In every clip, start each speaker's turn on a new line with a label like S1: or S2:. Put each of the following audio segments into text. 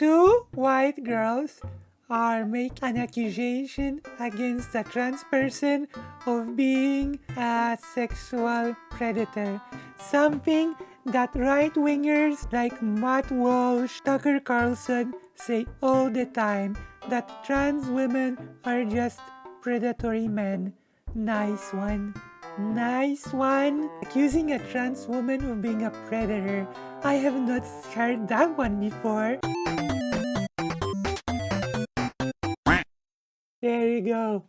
S1: two white girls are making an accusation against a trans person of being a sexual predator. Something that right-wingers like Matt Walsh, Tucker Carlson say all the time, that trans women are just predatory men. Nice one. Nice one. Accusing a trans woman of being a predator. I have not heard that one before. There you go.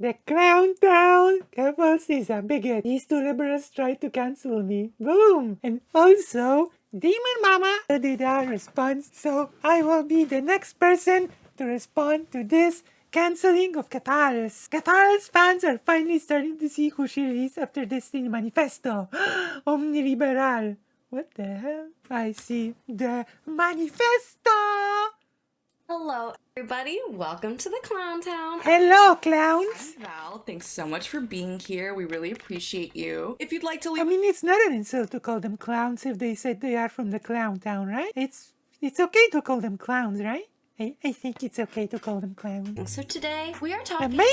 S1: The clown town. Keffals is a bigot. These two liberals tried to cancel me. Boom. And also, Demon Mama did a response. So I will be the next person to respond to this canceling of Keffals. Keffals fans are finally starting to see who she is after this thing manifesto. Omniliberal. What the hell? I see the manifesto.
S2: Hello, everybody. Welcome to the Clown Town.
S1: Hello, clowns.
S2: I'm Val. Thanks so much for being here. We really appreciate you. If you'd like to leave...
S1: I mean, it's not an insult to call them clowns if they said they are from the Clown Town, right? It's okay to call them clowns, right? I think it's okay to call them clowns.
S2: So today, we are talking
S1: Amazing!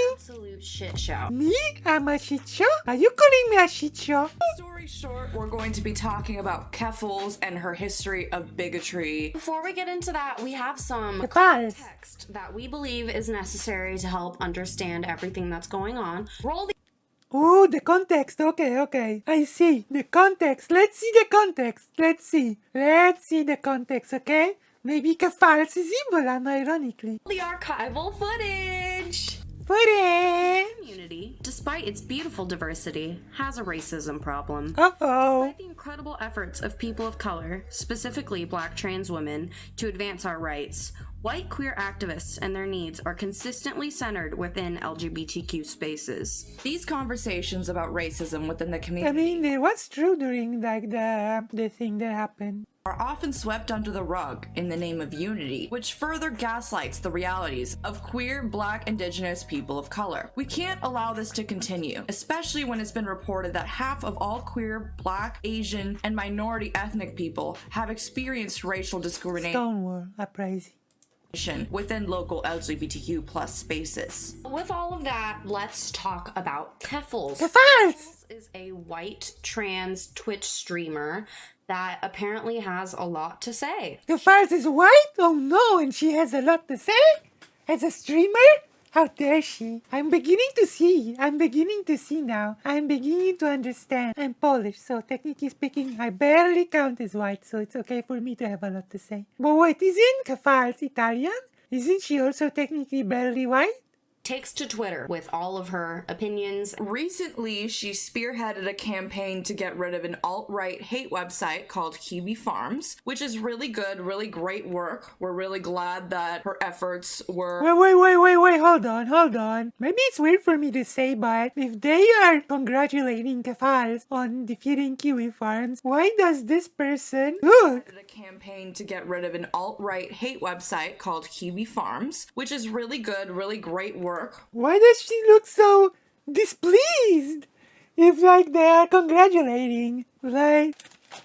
S2: about absolute shit show.
S1: Me? I'm a shit show? Are you calling me a shit show?
S2: Story short, we're going to be talking about Keffals and her history of bigotry. Before we get into that, we have some context that we believe is necessary to help understand everything that's going on. Roll the...
S1: Oh, the context. Okay. I see. The context. Let's see the context. Let's see the context, okay? Maybe Keffals is evil, unironically.
S2: The archival footage!
S1: Footage!
S2: Despite its beautiful diversity, has a racism problem.
S1: Uh-oh.
S2: Despite the incredible efforts of people of color, specifically Black trans women, to advance our rights, white queer activists and their needs are consistently centered within LGBTQ spaces. These conversations about racism within the community,
S1: I mean, it was true during like the thing that happened,
S2: are often swept under the rug in the name of unity, which further gaslights the realities of queer, Black, Indigenous people of color. We can't allow this to continue, especially when it's been reported that half of all queer, Black, Asian, and minority ethnic people have experienced racial discrimination.
S1: Stonewall uprising.
S2: Within local LGBTQ plus spaces. With all of that, let's talk about Keffals.
S1: Keffals
S2: is a white trans Twitch streamer that apparently has a lot to say.
S1: Keffals is white? Oh no, and she has a lot to say? As a streamer? How dare she? I'm beginning to see now. I'm beginning to understand. I'm Polish, so technically speaking, I barely count as white, so it's okay for me to have a lot to say. But wait, isn't Keffals Italian? Isn't she also technically barely white?
S2: Takes to Twitter with all of her opinions. Recently, she spearheaded a campaign to get rid of an alt-right hate website called Kiwi Farms, which is really good, really great work. We're really glad that her efforts were...
S1: Wait, hold on. Maybe it's weird for me to say, but if they are congratulating Keffals on defeating Kiwi Farms, why does this person look...
S2: a campaign to get rid of an alt-right hate website called Kiwi Farms, which is really good, really great work.
S1: Why does she look so displeased? If like they are congratulating, like,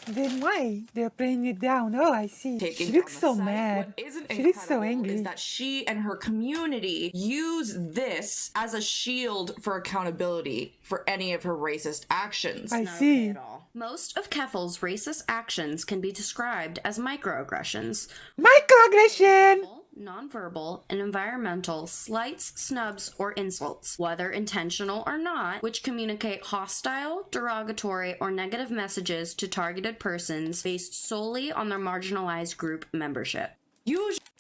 S1: then why they're playing it down? Oh, I see. She looks so mad. She looks so angry.
S2: Is that she and her community use this as a shield for accountability for any of her racist actions.
S1: I see.
S2: Most of Keffals' racist actions can be described as microaggressions.
S1: Microaggression!
S2: Nonverbal and environmental slights, snubs, or insults, whether intentional or not, which communicate hostile, derogatory, or negative messages to targeted persons based solely on their marginalized group membership.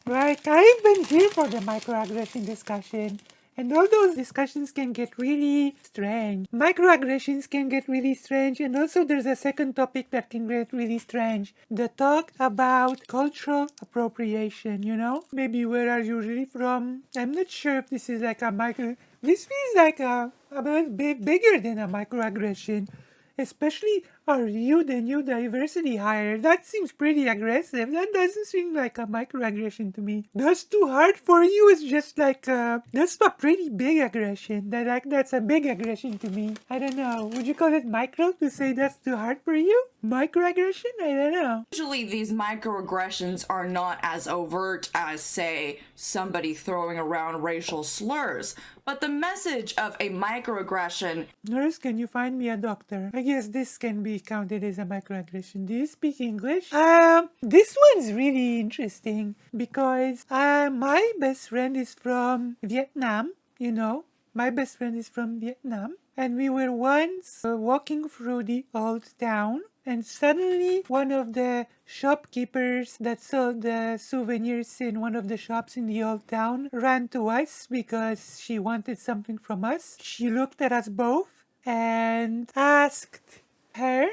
S1: Right, I've been here for the microaggression discussion. And all those discussions can get really strange. Microaggressions can get really strange, and also there's a second topic that can get really strange. The talk about cultural appropriation, you know? Maybe where are you really from? I'm not sure if this is like a This feels like a bit bigger than a microaggression. Especially, are you the new diversity hire? That seems pretty aggressive. That doesn't seem like a microaggression to me. That's too hard for you. It's just like, that's a pretty big aggression. That's a big aggression to me. I don't know. Would you call it micro to say that's too hard for you? Microaggression? I don't know.
S2: Usually these microaggressions are not as overt as, say, somebody throwing around racial slurs, but the message of a microaggression.
S1: Nurse, can you find me a doctor? I guess this can be counted as a microaggression. Do you speak English? This one's really interesting because my best friend is from Vietnam, you know. My best friend is from Vietnam. And we were once walking through the old town, and suddenly one of the shopkeepers that sold the souvenirs in one of the shops in the old town ran to us because she wanted something from us. She looked at us both and asked her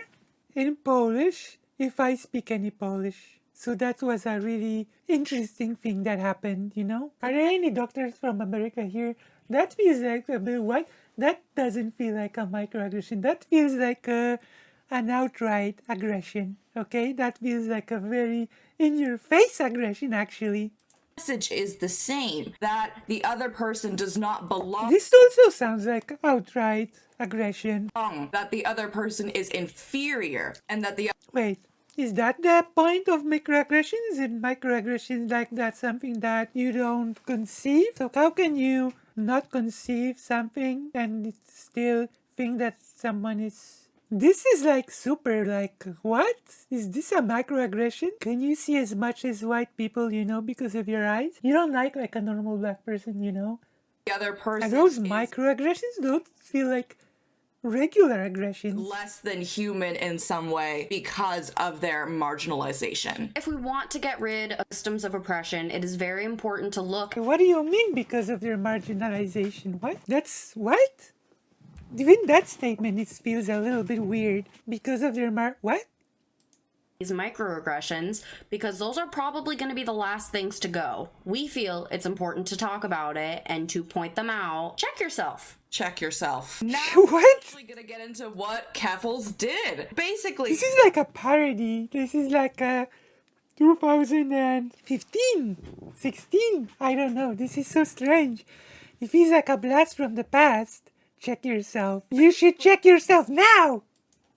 S1: in Polish if I speak any Polish. So that was a really interesting thing that happened, you know? Are there any doctors from America here? That feels like a bit what? That doesn't feel like a microaggression. That feels like an outright aggression, okay? That feels like a very in-your-face aggression, actually.
S2: Message is the same, that the other person does not belong.
S1: This also sounds like outright aggression.
S2: That the other person is inferior, and that the
S1: Wait, is that the point of microaggressions? Is microaggressions like that something that you don't conceive? So how can you not conceive something and still think that someone is... This is like super, like, what? Is this a microaggression? Can you see as much as white people, you know, because of your eyes? You don't like a normal black person, you know?
S2: other person
S1: Are those
S2: is
S1: microaggressions? Don't feel like regular aggressions.
S2: less than human in some way because of their marginalization.
S3: If we want to get rid of systems of oppression, it is very important to look
S1: What do you mean because of their marginalization? What? That's what? Even that statement, it feels a little bit weird. Because of their what?
S3: these microaggressions because those are probably going to be the last things to go. We feel it's important to talk about it and to point them out. Check yourself.
S2: Check yourself. Now
S1: What?
S2: we're actually gonna get into what Keffals did. Basically,
S1: This is like a parody. This is like a 2015, 16. I don't know. This is so strange. It feels like a blast from the past. Check yourself. You should check yourself now.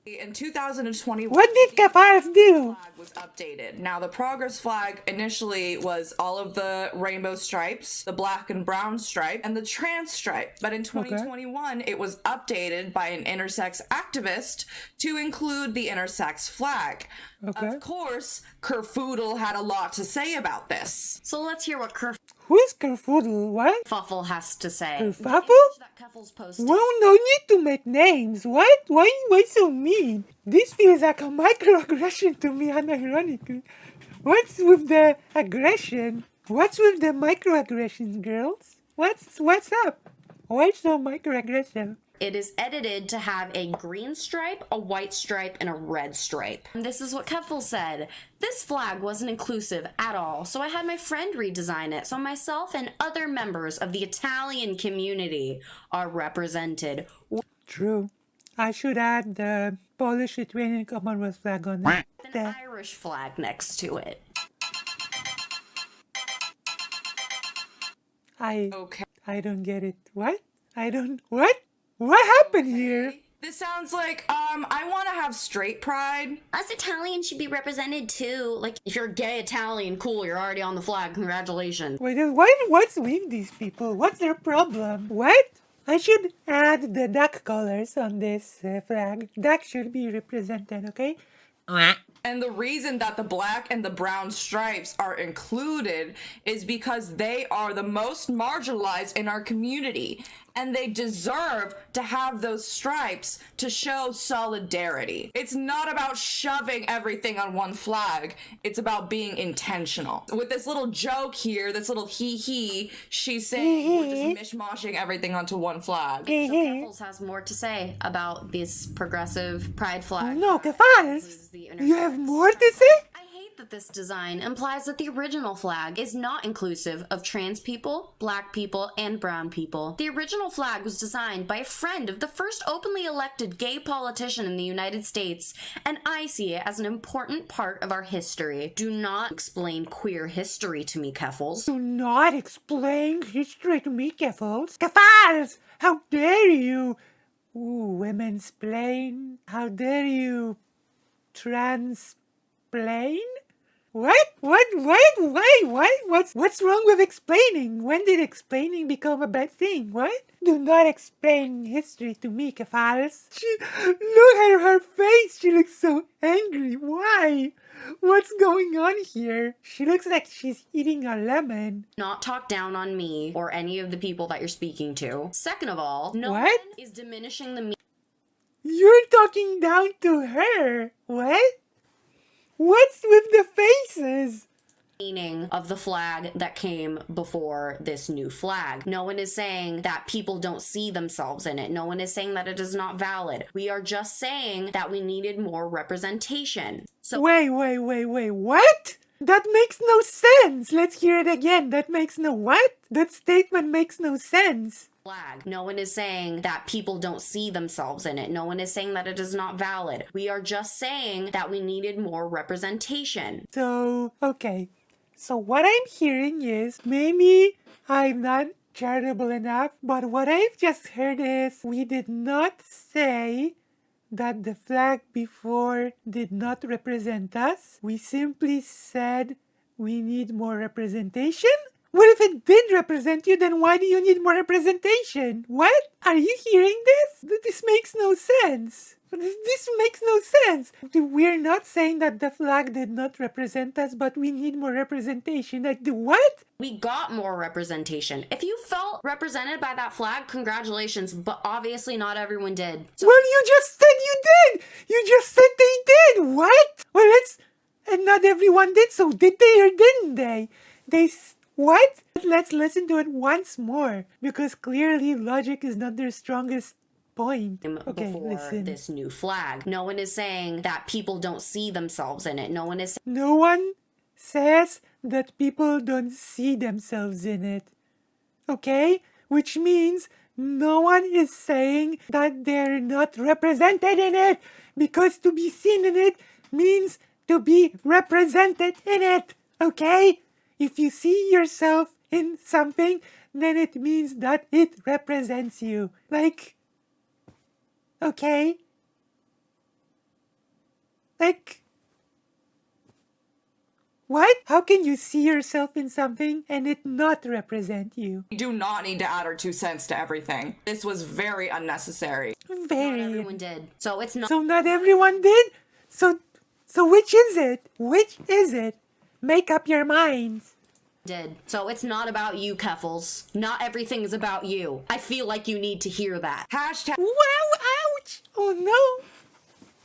S2: in 2021,
S1: What did Keffals do?
S2: flag was updated. Now, the progress flag initially was all of the rainbow stripes, the black and brown stripe, and the trans stripe. But in 2021, it was updated by an intersex activist to include the intersex flag.
S1: Okay.
S2: Of course, Kerfoodle had a lot to say about this.
S3: So let's hear what
S1: Who's Kerfoodle? What?
S3: Kerfuffle has to say.
S1: Kerfuffle?
S3: That Keffals posted.
S1: Well, no need to make names. What? Why so mean? This feels like a microaggression to me, unironically. What's with the aggression? What's with the microaggressions, girls? What's up? Why so microaggression?
S3: It is edited to have a green stripe, a white stripe, and a red stripe. And this is what Keffals said. This flag wasn't inclusive at all, so I had my friend redesign it so myself and other members of the Italian community are represented.
S1: True. I should add the Polish-Lithuanian Commonwealth flag on it.
S3: An Irish flag next to it.
S2: Okay.
S1: I don't get it. What? What? What happened here?
S2: This sounds like, I want to have straight pride.
S3: Us Italians should be represented too. Like, if you're gay Italian, cool, you're already on the flag. Congratulations.
S1: Wait, what's with these people? What's their problem? What? I should add the duck colors on this flag. Duck should be represented, okay?
S2: And the reason that the black and the brown stripes are included is because they are the most marginalized in our community. And they deserve to have those stripes to show solidarity. It's not about shoving everything on one flag. It's about being intentional. With this little joke here, this little hee-hee, she's saying we're just mishmashing everything onto one flag.
S3: So Keffals has more to say about this progressive pride flag.
S1: No, Keffals!
S3: The
S1: You have
S3: intersex.
S1: more to say?
S3: I hate that this design implies that the original flag is not inclusive of trans people, black people, and brown people. The original flag was designed by a friend of the first openly elected gay politician in the United States, and I see it as an important part of our history. Do not explain queer history to me, Keffals.
S1: Do not explain history to me, Keffals. Keffals! How dare you? Ooh, women's plain. How dare you transplain? What? Why? What's wrong with explaining? When did explaining become a bad thing? What? Do not explain history to me, Keffals. Look at her face. She looks so angry. Why? What's going on here? She looks like she's eating a lemon.
S3: Not talk down on me or any of the people that you're speaking to. Second of all, no
S1: What?
S3: one is diminishing the
S1: You're talking down to her. What? What's with the faces?
S3: meaning of the flag that came before this new flag. No one is saying that people don't see themselves in it. No one is saying that it is not valid. We are just saying that we needed more representation. So
S1: Wait, what? That makes no sense. Let's hear it again. That makes no what? That statement makes no sense.
S3: flag. No one is saying that people don't see themselves in it. No one is saying that it is not valid. We are just saying that we needed more representation.
S1: So, okay. So what I'm hearing is maybe I'm not charitable enough, but what I've just heard is we did not say that the flag before did not represent us. We simply said we need more representation. What if it did represent you? Then why do you need more representation? What? Are you hearing this? This makes no sense. This makes no sense. We're not saying that the flag did not represent us, but we need more representation. Like, the what?
S3: We got more representation. If you felt represented by that flag, congratulations, but obviously not everyone did. So
S1: Well, you just said you did. You just said they did. What? Well, and not everyone did. So did they or didn't they? What? Let's listen to it once more, because clearly logic is not their strongest point. Okay,
S3: before
S1: listen.
S3: this new flag. No one is saying that people don't see themselves in it. No one is
S1: No one says that people don't see themselves in it. Okay? Which means no one is saying that they're not represented in it, because to be seen in it means to be represented in it. Okay? If you see yourself in something, then it means that it represents you. Like, okay? Like, what? How can you see yourself in something and it not represent you?
S2: We do not need to add our 2 cents to everything. This was very unnecessary.
S3: not
S1: Very.
S3: everyone did. So it's not
S1: So not everyone did? So which is it? Which is it? Make up your minds.
S3: did. So it's not about you, Keffals. Not everything is about you. I feel like you need to hear that.
S2: Hashtag
S1: Wow, ouch! Oh no!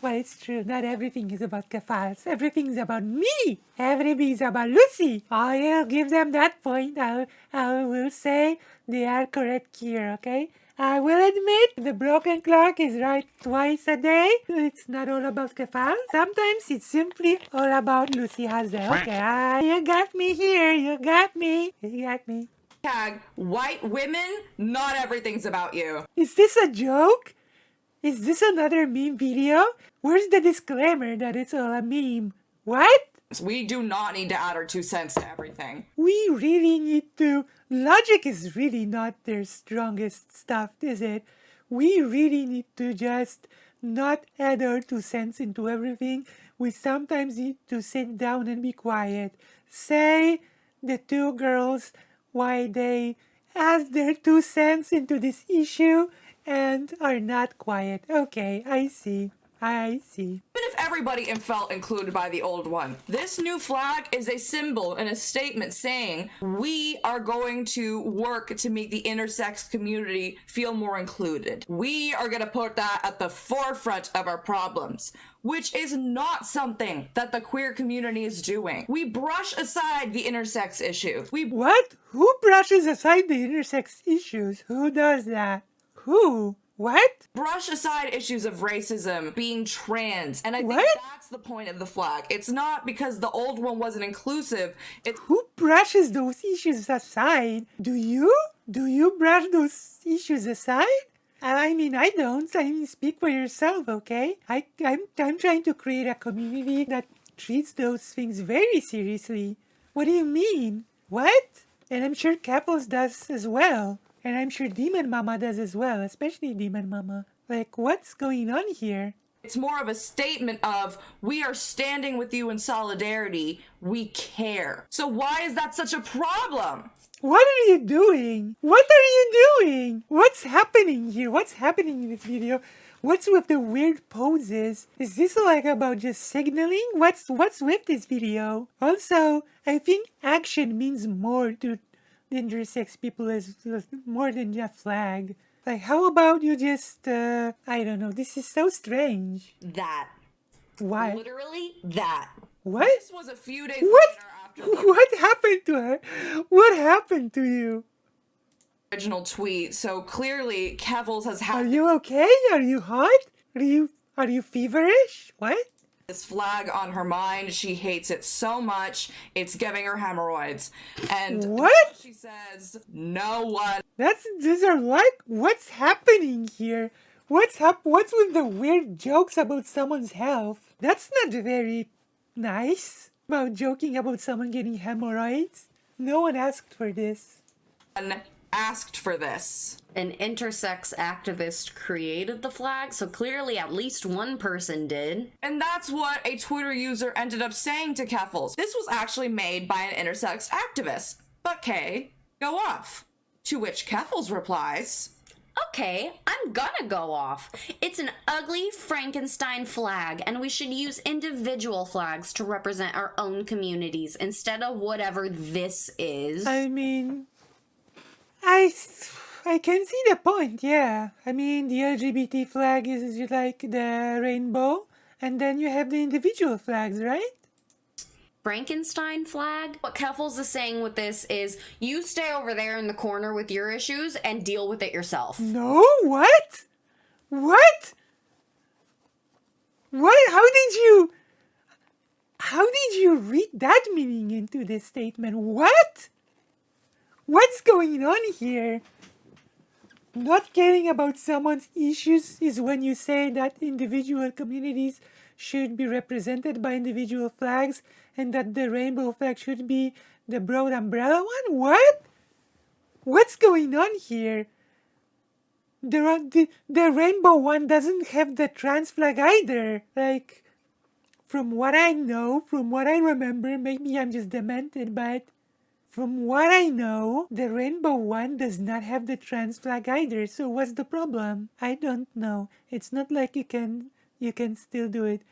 S1: Well, it's true. Not everything is about Keffals. Everything's about me. Everything's about Lucy. I'll give them that point. I will say they are correct here, okay? I will admit the broken clock is right twice a day. It's not all about Keffals. Sometimes it's simply all about Lucy Hazel. Okay, you got me here. You got me. You got me.
S2: white women, not everything's about you.
S1: Is this a joke? Is this another meme video? Where's the disclaimer that it's all a meme? What?
S2: We do not need to add our 2 cents to everything.
S1: We really need to. Logic is really not their strongest stuff, is it? We really need to just not add our 2 cents into everything. We sometimes need to sit down and be quiet. Say the 2 girls why they add their 2 cents into this issue and are not quiet. Okay, I see.
S2: Even if everybody felt included by the old one, this new flag is a symbol and a statement saying we are going to work to make the intersex community feel more included. We are going to put that at the forefront of our problems, which is not something that the queer community is doing. We brush aside the intersex issue.
S1: What? Who brushes aside the intersex issues? Who does that? Who? What?
S2: Brush aside issues of racism, being trans, and I think
S1: What?
S2: that's the point of the flag. It's not because the old one wasn't inclusive. It's
S1: Who brushes those issues aside? Do you? Do you brush those issues aside? I mean, I don't. I mean, speak for yourself, okay? I'm trying to create a community that treats those things very seriously. What do you mean? What? And I'm sure Keffals does as well. And I'm sure Demon Mama does as well, especially Demon Mama. Like, what's going on here?
S2: It's more of a statement of, we are standing with you in solidarity. We care. So why is that such a problem?
S1: What are you doing? What are you doing? What's happening here? What's happening in this video? What's with the weird poses? Is this like about just signaling? What's with this video? Also, I think action means more to intersex people as more than just flag. Like, how about you just, I don't know, this is so strange.
S2: That.
S1: Why?
S2: Literally that.
S1: What?
S2: This was a few days
S1: What?
S2: later after
S1: What happened to her? What happened to you?
S2: the original tweet, so clearly Keffals has
S1: Are
S2: had
S1: you okay? Are you hot? Are you feverish? What?
S2: this flag on her mind. She hates it so much, it's giving her hemorrhoids. And
S1: What?
S2: she says, no one.
S1: These are like, what's happening here? What's with the weird jokes about someone's health? That's not very nice. About joking about someone getting hemorrhoids. No one asked for this.
S2: Asked for this.
S3: An intersex activist created the flag, so clearly at least one person did.
S2: And that's what a Twitter user ended up saying to Keffals. This was actually made by an intersex activist. But Kay, go off. To which Keffals replies,
S3: Okay, I'm gonna go off. It's an ugly Frankenstein flag, and we should use individual flags to represent our own communities instead of whatever this is.
S1: I mean, I can see the point, yeah. I mean, the LGBT flag is like the rainbow, and then you have the individual flags, right?
S3: Frankenstein flag? What Keffals is saying with this is, you stay over there in the corner with your issues and deal with it yourself.
S1: No, what? What? What? How did you read that meaning into this statement? What? What's going on here? Not caring about someone's issues is when you say that individual communities should be represented by individual flags and that the rainbow flag should be the broad umbrella one? What? What's going on here? The rainbow one doesn't have the trans flag either. Like, from what I know, from what I remember, maybe I'm just demented, but from what I know, the rainbow one does not have the trans flag either. So what's the problem? I don't know. It's not like you can still do it.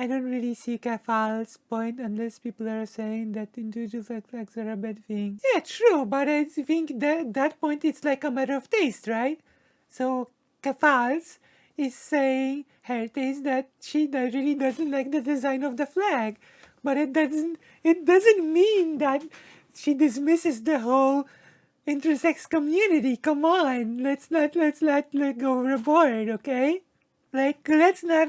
S1: I don't really see Keffals' point unless people are saying that individual flags are a bad thing. Yeah, true, but I think that point it's like a matter of taste, right? So Keffals is saying her taste that she really doesn't like the design of the flag, but it doesn't mean that she dismisses the whole intersex community. Come on, let's not go overboard, okay? Like, let's not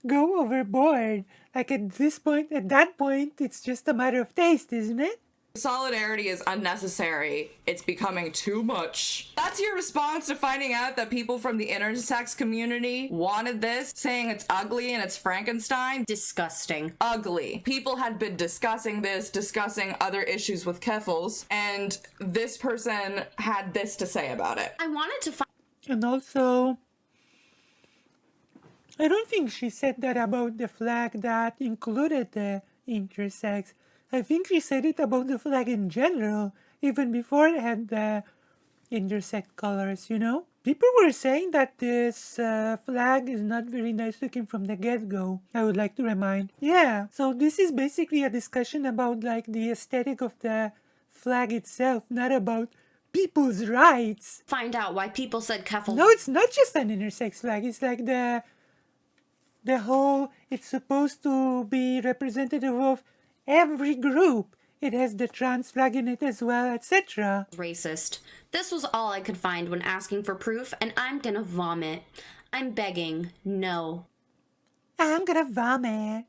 S1: go overboard. Like, at that point, it's just a matter of taste, isn't it?
S2: solidarity is unnecessary. It's becoming too much. That's your response to finding out that people from the intersex community wanted this, saying it's ugly and it's Frankenstein?
S3: Disgusting.
S2: Ugly. People had been discussing this, discussing other issues with Keffals, and this person had this to say about it.
S3: I wanted to find.
S1: And also, I don't think she said that about the flag that included the intersex. I think she said it about the flag in general, even before it had the intersex colors, you know? People were saying that this flag is not very nice looking from the get-go, I would like to remind. Yeah, so this is basically a discussion about like the aesthetic of the flag itself, not about people's rights.
S3: Find out why people said Keffals.
S1: No, it's not just an intersex flag. It's like the whole, it's supposed to be representative of every group. It has the trans flag in it as well, etc.
S3: Racist. This was all I could find when asking for proof, and I'm gonna vomit. I'm begging, no.
S1: I'm gonna vomit.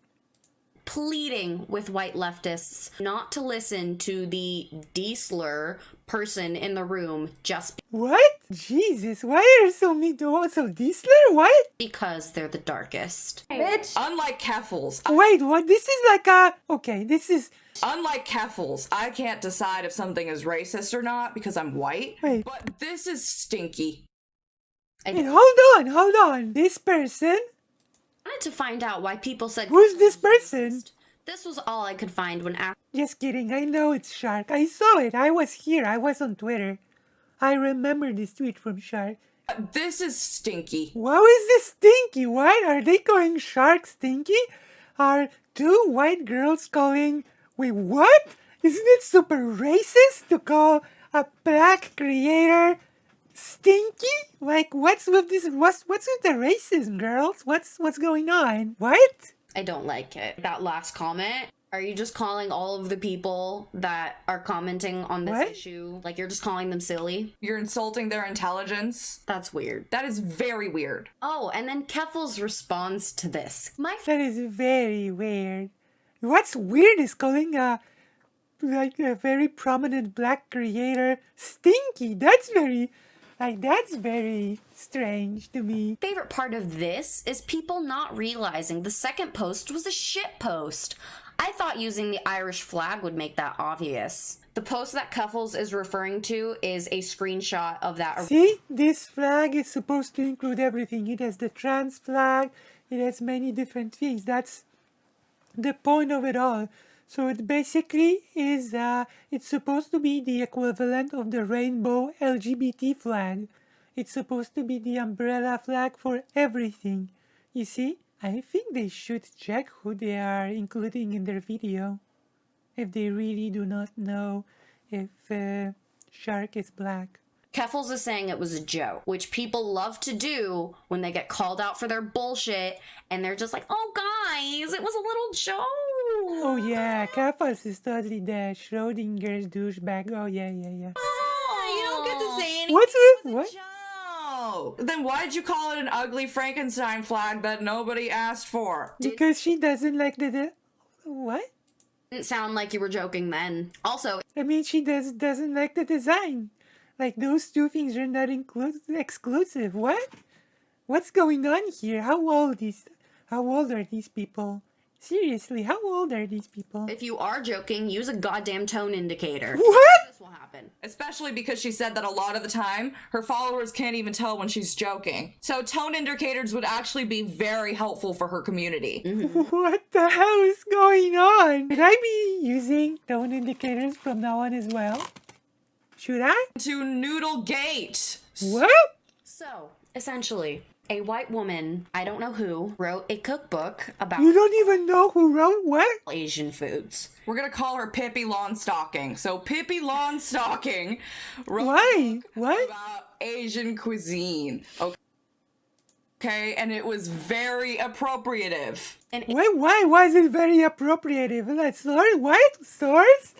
S3: Pleading with white leftists not to listen to the D-slur person in the room just
S1: What? Jesus, why are so mean to so Disler? What?
S3: because they're the darkest.
S4: Bitch.
S2: Unlike Keffals,
S1: Wait, what? This is like a... Okay, this is...
S2: Unlike Keffals, I can't decide if something is racist or not because I'm white.
S1: Wait.
S2: But this is stinky.
S1: Wait, hold on. This person
S3: wanted to find out why people said
S1: Who's this person?
S3: This was all I could find when asked.
S1: Just kidding, I know it's Shark. I saw it. I was here. I was on Twitter. I remember this tweet from Shark.
S2: This is stinky.
S1: How is this stinky? What? Are they calling Shark stinky? Are two white girls calling... Wait, what? Isn't it super racist to call a black creator stinky? Like, what's with this? What's with the racism, girls? What's going on? What?
S3: I don't like it. That last comment. Are you just calling all of the people that are commenting on this issue, like you're just calling them silly?
S2: You're insulting their intelligence?
S3: That's weird.
S2: That is very weird.
S3: Oh, and then Keffals responds to this.
S1: That is very weird. What's weird is calling a very prominent black creator stinky. That's very strange to me.
S3: Favorite part of this is people not realizing the second post was a shit post. I thought using the Irish flag would make that obvious. The post that Keffals is referring to is a screenshot of that.
S1: See, this flag is supposed to include everything. It has the trans flag, it has many different things. That's the point of it all. So it basically is, it's supposed to be the equivalent of the rainbow LGBT flag. It's supposed to be the umbrella flag for everything. You see? I think they should check who they are including in their video. If they really do not know if Shark is black.
S3: Keffals is saying it was a joke, which people love to do when they get called out for their bullshit, and they're just like, oh guys, it was a little joke.
S1: Oh yeah, Keffals is totally the Schrodinger's douchebag. Oh yeah.
S2: Oh, you don't get to say anything.
S1: What's with what?
S2: Then why'd you call it an ugly Frankenstein flag that nobody asked for?
S1: Because she doesn't like the what?
S3: Didn't sound like you were joking then. Also,
S1: I mean, she doesn't like the design. Like, those two things are not exclusive. What? What's going on here? How old are these people? Seriously, how old are these people?
S3: if you are joking, use a goddamn tone indicator.
S1: What?
S3: This will happen.
S2: Especially because she said that a lot of the time, her followers can't even tell when she's joking. So tone indicators would actually be very helpful for her community.
S1: What the hell is going on? Should I be using tone indicators from now on as well? Should I?
S2: To Noodle Gate.
S1: What?
S3: So, essentially, a white woman, I don't know who, wrote a cookbook about
S1: You don't even know who wrote what?
S3: Asian foods.
S2: We're gonna call her Pippi Lawnstocking. So Pippi Lawnstocking wrote
S1: Why?
S2: a book
S1: What?
S2: about Asian cuisine. Okay, and it was very appropriative.
S3: And
S1: Wait, why was it very appropriative? Let's learn. What? Source?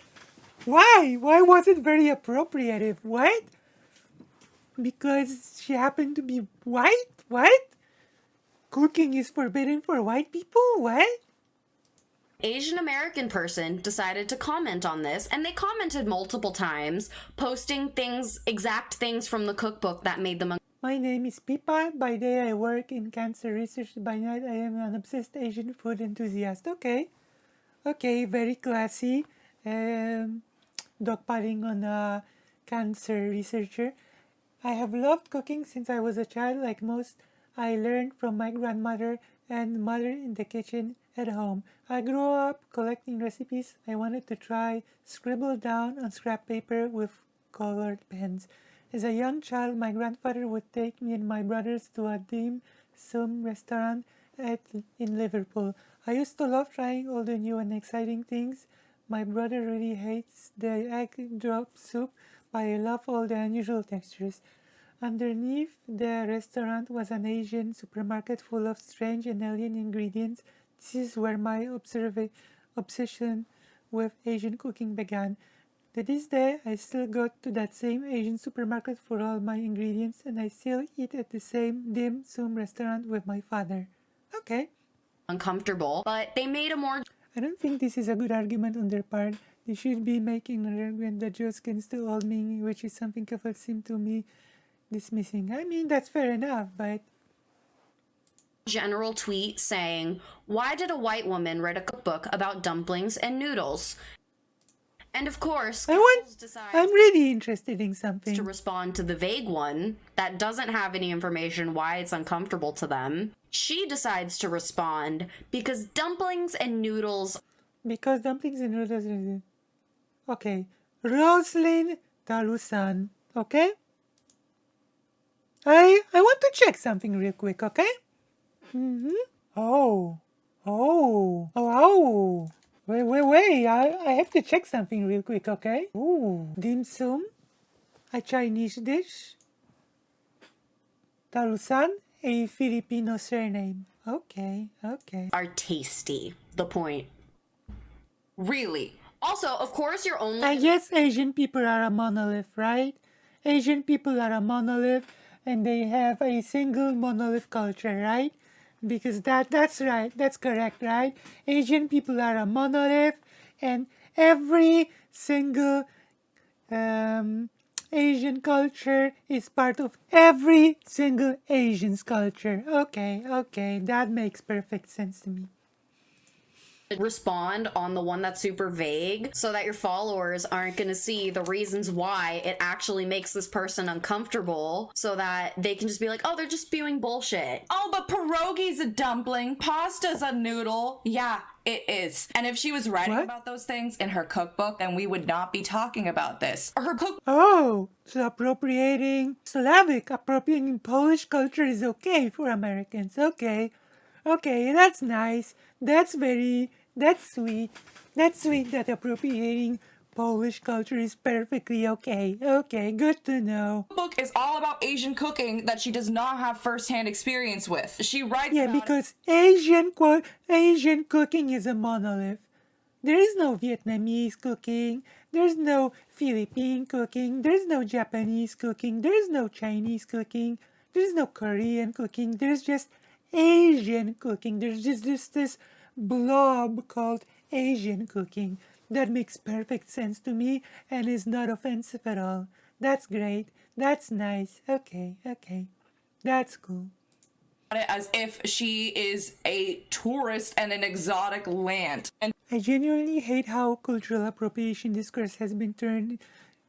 S1: Why? Why was it very appropriative? What? Because she happened to be white? What? Cooking is forbidden for white people? What?
S3: Asian American person decided to comment on this, and they commented multiple times, posting exact things from the cookbook that made them
S1: My name is Pipa. By day I work in cancer research. By night I am an obsessed Asian food enthusiast. Okay. Okay, very classy. Dogpiling on a cancer researcher. I have loved cooking since I was a child. Like most, I learned from my grandmother and mother in the kitchen at home. I grew up collecting recipes I wanted to try, scribbled down on scrap paper with colored pens. As a young child, my grandfather would take me and my brothers to a dim sum restaurant in Liverpool. I used to love trying all the new and exciting things. My brother really hates the egg drop soup, but I love all the unusual textures. Underneath the restaurant was an Asian supermarket full of strange and alien ingredients. This is where my obsession with Asian cooking began. To this day, I still go to that same Asian supermarket for all my ingredients, and I still eat at the same dim sum restaurant with my father. Okay.
S3: uncomfortable, but they made a more
S1: I don't think this is a good argument on their part. They should be making an argument that Joe can still old me, which is something Keffals seem to me dismissing. I mean, that's fair enough, but...
S3: general tweet saying, why did a white woman write a cookbook about dumplings and noodles? And of course, Keffals decides
S1: I'm really interested in
S3: to
S1: something.
S3: respond to the vague one that doesn't have any information why it's uncomfortable to them. She decides to respond because dumplings and noodles.
S1: Because dumplings and noodles. Okay. Roslyn Talusan. Okay? I want to check something real quick, okay? Oh. Wait. I have to check something real quick, okay? Ooh. Dim sum. A Chinese dish. Talusan, a Filipino surname. Okay.
S3: Are tasty. The point.
S2: Really?
S3: Also, of course, you're only.
S1: I guess Asian people are a monolith, right? Asian people are a monolith and they have a single monolith culture, right? Because that's right, that's correct, right? Asian people are a monolith and every single Asian culture is part of every single Asian's culture. Okay, that makes perfect sense to me.
S3: Respond on the one that's super vague so that your followers aren't going to see the reasons why it actually makes this person uncomfortable, so that they can just be like, oh, they're just spewing bullshit.
S2: Oh, but pierogi's a dumpling, pasta's a noodle. Yeah, it is. And if she was writing
S1: What?
S2: about those things in her cookbook, then we would not be talking about this. Her cookbook
S1: Oh, so appropriating Polish culture is okay for Americans. Okay, that's nice. That's sweet. That's sweet that appropriating Polish culture is perfectly okay. Okay, good to know.
S2: book is all about Asian cooking that she does not have firsthand experience with. She writes
S1: Yeah,
S2: about
S1: because Asian cooking is a monolith. There is no Vietnamese cooking, there's no Philippine cooking, there's no Japanese cooking, there's no Chinese cooking, there's no Korean cooking, there's just Asian cooking. There's just this blob called Asian cooking. That makes perfect sense to me and is not offensive at all. That's great. That's nice. Okay. That's cool.
S2: it as if she is a tourist in an exotic land. And
S1: I genuinely hate how cultural appropriation discourse has been turned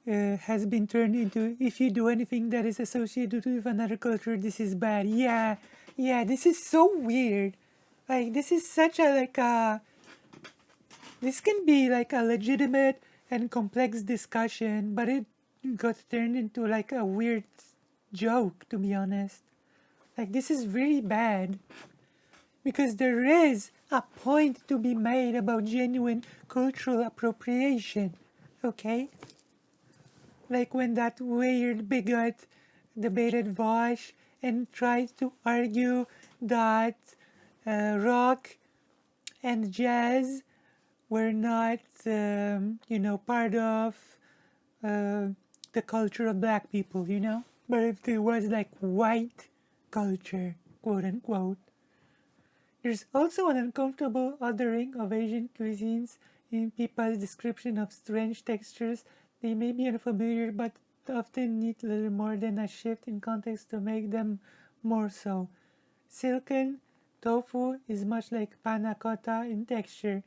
S1: into if you do anything that is associated with another culture, this is bad. Yeah, this is so weird. Like this is such a this can be like a legitimate and complex discussion, but it got turned into like a weird joke, to be honest. Like this is really bad. Because there is a point to be made about genuine cultural appropriation, okay? Like when that weird bigot debated Vosh and tried to argue that rock and jazz were not, part of the culture of black people, But if it was like white culture, quote unquote. There's also an uncomfortable othering of Asian cuisines in people's description of strange textures. They may be unfamiliar, but often need little more than a shift in context to make them more so. Silken tofu is much like panna cotta in texture.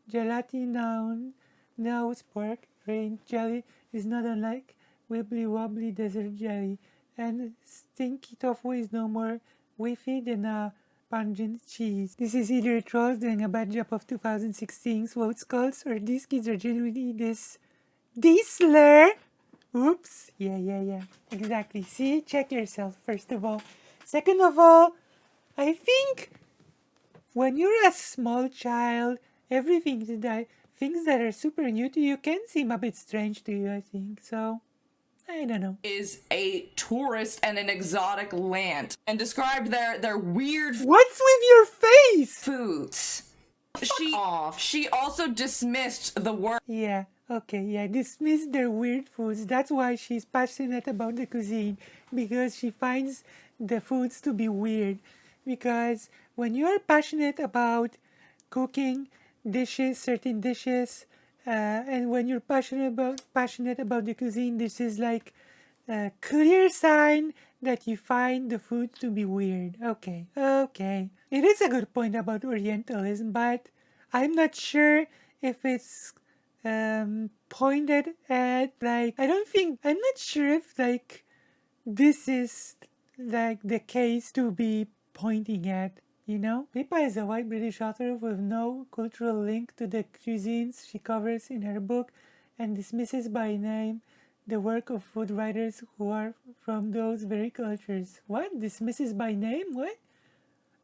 S1: Gelatinous pork range jelly is not unlike wibbly-wobbly desert jelly, and stinky tofu is no more whiffy than a pungent cheese. This is either trolls doing a bad job of 2016 swote skulls, or these kids are genuinely this slur. Oops. Yeah. Exactly. See? Check yourself, first of all. Second of all, I think when you're a small child, things that are super new to you can seem a bit strange to you, I think. So, I don't know.
S2: is a tourist in an exotic land and described their weird
S1: What's with your face?
S2: foods.
S3: Off.
S2: She also dismissed the word
S1: Yeah, okay, dismiss their weird foods. That's why she's passionate about the cuisine, because she finds the foods to be weird. Because when you are passionate about cooking certain dishes, and when you're passionate about the cuisine, this is like a clear sign that you find the food to be weird. Okay. It is a good point about Orientalism, but I'm not sure if it's pointed at I'm not sure if this is like the case to be pointing at. You know, Pippa is a white British author with no cultural link to the cuisines she covers in her book and dismisses by name the work of food writers who are from those very cultures. What? Dismisses by name? What?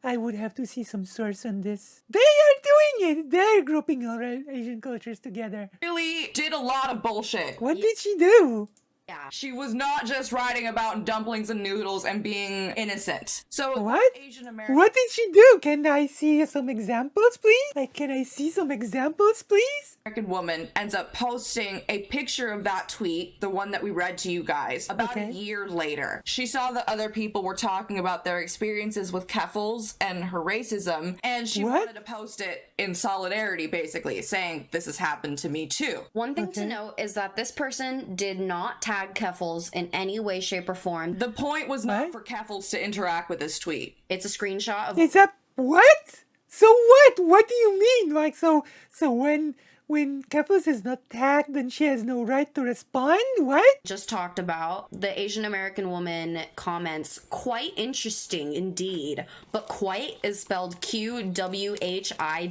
S1: I would have to see some source on this. They are doing it! They're grouping all Asian cultures together.
S2: Really did a lot of bullshit.
S1: What did she do?
S3: Yeah.
S2: She was not just writing about dumplings and noodles and being innocent. So
S1: What?
S2: Asian American.
S1: What did she do? Can I see some examples, please? Like, can I see some examples, please?
S2: American woman ends up posting a picture of that tweet, the one that we read to you guys, about a year later. She saw that other people were talking about their experiences with Keffals and her racism, and she wanted to post it in solidarity, basically, saying, this has happened to me too.
S3: One thing to note is that this person did not tag Keffals in any way, shape, or form.
S2: The point was not for Keffals to interact with this tweet.
S3: It's a screenshot of...
S1: It's a... What? So what? What do you mean? Like, so when Keffals is not tagged, then she has no right to respond? What?
S3: Just talked about. The Asian American woman comments, quite interesting indeed, but quite is spelled Qwhite, which I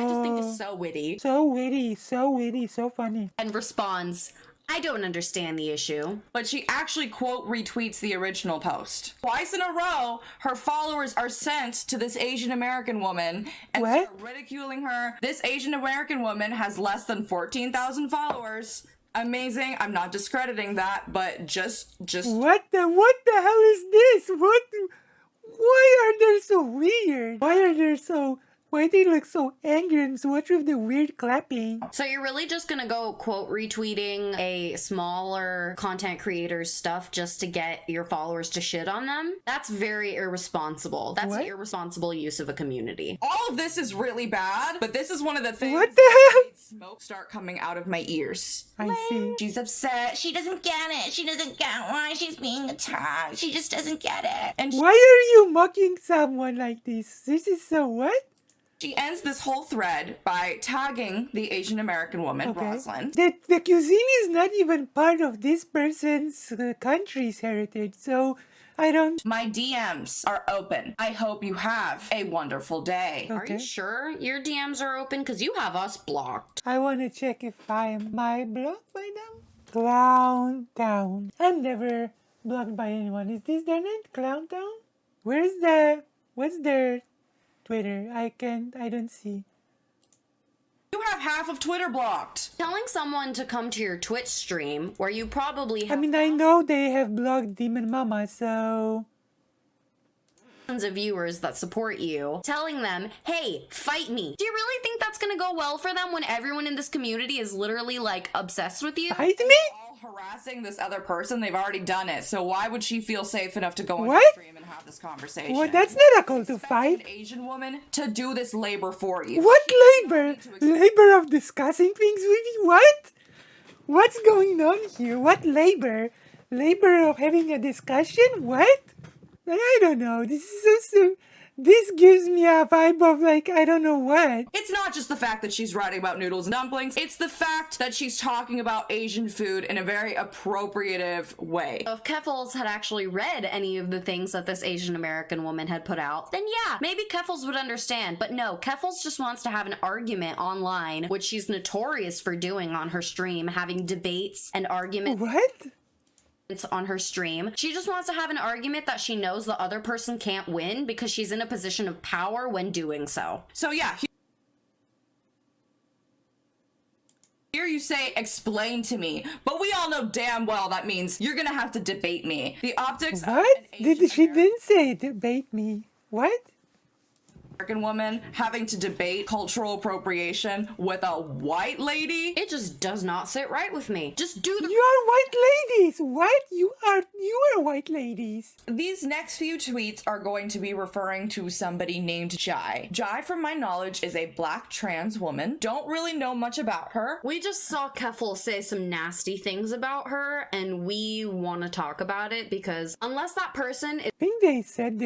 S3: just think is so witty.
S1: So witty, so funny.
S3: And responds, I don't understand the issue.
S2: But she actually quote retweets the original post. Twice in a row, her followers are sent to this Asian American woman and start ridiculing her. This Asian American woman has less than 14,000 followers. Amazing. I'm not discrediting that, but just
S1: What the hell is this? Why are they so weird? Why they look so angry and so much with the weird clapping?
S3: So you're really just gonna go quote retweeting a smaller content creator's stuff just to get your followers to shit on them? That's very irresponsible. That's an irresponsible use of a community.
S2: all of this is really bad, but this is one of the things
S1: What the
S2: that
S1: hell?
S2: made smoke start coming out of my ears.
S1: I see.
S2: She's upset. She doesn't get it. She doesn't get why she's being attacked. She just doesn't get it. And
S1: Why are you mocking someone like this? This is so what?
S2: she ends this whole thread by tagging the Asian American woman, Rosalind.
S1: The cuisine is not even part of this person's country's heritage, so I don't...
S2: My DMs are open. I hope you have a wonderful day.
S3: Are you sure your DMs are open? Because you have us blocked.
S1: I want to check if am I blocked by them? Clown Town. I'm never blocked by anyone. Is this their name? Clown Town? What's their Twitter? I don't see.
S2: You have half of Twitter blocked.
S3: Telling someone to come to your Twitch stream, where you probably have
S1: I mean, I know they have blocked Demon Mama, so...
S3: thousands of viewers that support you, telling them, hey, fight me. Do you really think that's gonna go well for them when everyone in this community is literally, like, obsessed with you?
S1: Fight me?
S2: All harassing this other person, they've already done it. So why would she feel safe enough to go on the
S1: What?
S2: stream and have this conversation?
S1: What? That's not a call to
S2: Expect
S1: fight.
S2: an Asian woman to do this labor for you.
S1: What labor? Labor of discussing things with you? What? What's going on here? What labor? Labor of having a discussion? What? I don't know. This is so... This gives me a vibe of, like, I don't know what.
S2: It's not just the fact that she's writing about noodles and dumplings, it's the fact that she's talking about Asian food in a very appropriative way.
S3: If Keffals had actually read any of the things that this Asian American woman had put out, then yeah, maybe Keffals would understand. But no, Keffals just wants to have an argument online, which she's notorious for doing on her stream, having debates and arguments.
S1: What?
S3: On her stream. She just wants to have an argument that she knows the other person can't win because she's in a position of power when doing so.
S2: So yeah, here you say, explain to me, but we all know damn well that means you're gonna have to debate me. The optics
S1: What?
S2: of an Asian
S1: She didn't say debate me. What?
S2: American woman having to debate cultural appropriation with a white lady.
S3: It just does not sit right with me. Just do the—
S1: You are white ladies. What? You are white ladies.
S2: These next few tweets are going to be referring to somebody named Jai. Jai, from my knowledge, is a black trans woman. Don't really know much about her.
S3: We just saw Keffals say some nasty things about her, and we want to talk about it because unless that person is
S1: I think they said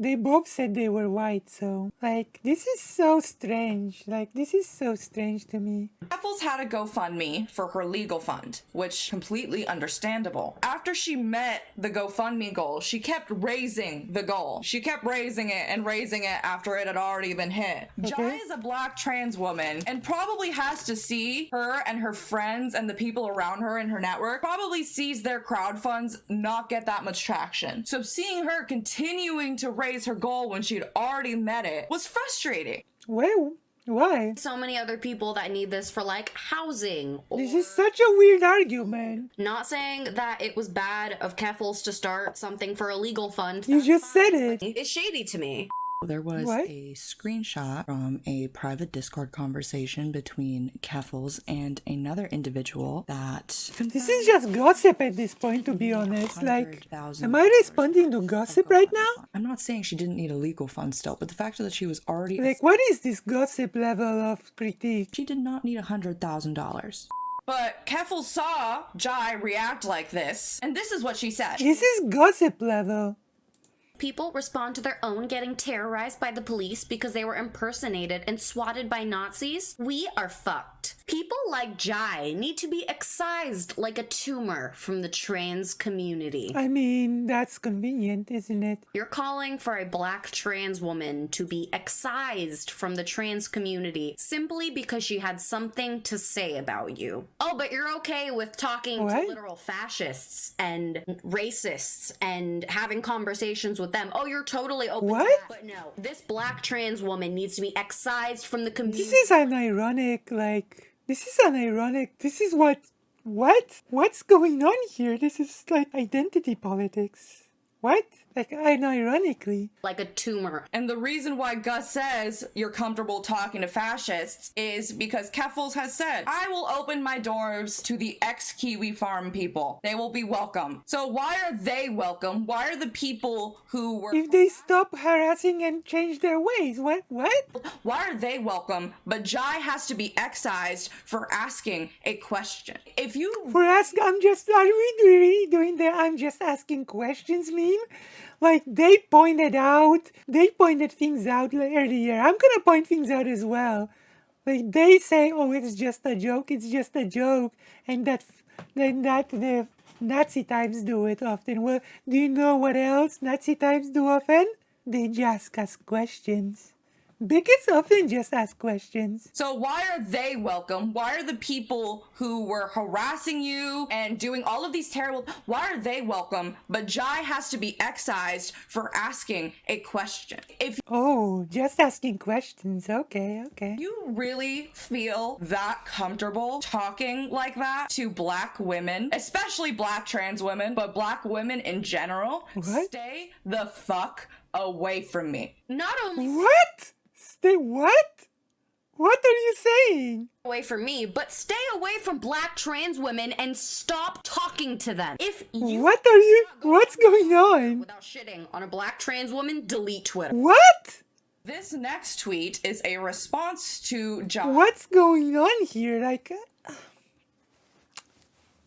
S1: They both said they were white, so, like, this is so strange. Like, this is so strange to me.
S2: Keffals had a GoFundMe for her legal fund, which completely understandable. After she met the GoFundMe goal, she kept raising the goal. She kept raising it after it had already been hit. Jai is a black trans woman and probably has to see her and her friends and the people around her in her network probably sees their crowd funds not get that much traction. So seeing her continuing to raise her goal when she'd already met it was frustrating.
S1: Well, why?
S3: So many other people that need this for like housing.
S1: This is such a weird argument.
S3: Not saying that it was bad of Keffals to start something for a legal fund.
S1: You just said it.
S3: It's shady to me.
S4: There was
S1: What?
S4: a screenshot from a private Discord conversation between Keffals and another individual that...
S1: This is just gossip at this point, to be honest. Like, am I responding to gossip right now?
S4: I'm not saying she didn't need a legal fund still, but the fact that she was already...
S1: Like, what is this gossip level of critique?
S4: She did not need $100,000.
S2: But Keffals saw Jai react like this, and this is what she said.
S1: This is gossip level.
S3: People respond to their own getting terrorized by the police because they were impersonated and swatted by Nazis. We are fucked. People like Jai need to be excised like a tumor from the trans community.
S1: I mean, that's convenient, isn't it?
S3: You're calling for a black trans woman to be excised from the trans community simply because she had something to say about you. Oh, but you're okay with talking
S1: What?
S3: to literal fascists and racists and having conversations with them. Oh, you're totally open
S1: What?
S3: to that. But no, this black trans woman needs to be excised from the community.
S1: This is unironic, like... This is unironic. This is what... What's going on here? This is like identity politics. What? Like, unironically.
S3: Like a tumor.
S2: And the reason why Gus says you're comfortable talking to fascists is because Keffals has said, I will open my doors to the ex-Kiwi farm people. They will be welcome. So why are they welcome? Why are the people who were...
S1: If they stop harassing and change their ways, what?
S2: Why are they welcome, but Jai has to be excised for asking a question? If you...
S1: Are we really doing the I'm just asking questions meme? Like, they pointed things out earlier. I'm gonna point things out as well. Like, they say, oh, it's just a joke, and that the Nazi types do it often. Well, do you know what else Nazi types do often? They just ask questions. Bigots often just ask questions.
S2: So why are they welcome? Why are the people who were harassing you and doing all of these terrible... Why are they welcome, but Jai has to be excised for asking a question? If
S1: Oh, just asking questions. Okay.
S2: you really feel that comfortable talking like that to black women, especially black trans women, but black women in general,
S1: What?
S2: stay the fuck away from me.
S3: Not only
S1: What? Stay what? What are you saying?
S3: away from me, but stay away from black trans women and stop talking to them. If you
S1: What's going on?
S3: without shitting on a black trans woman, delete Twitter.
S1: What?
S2: This next tweet is a response to Jai.
S1: What's going on here? Like,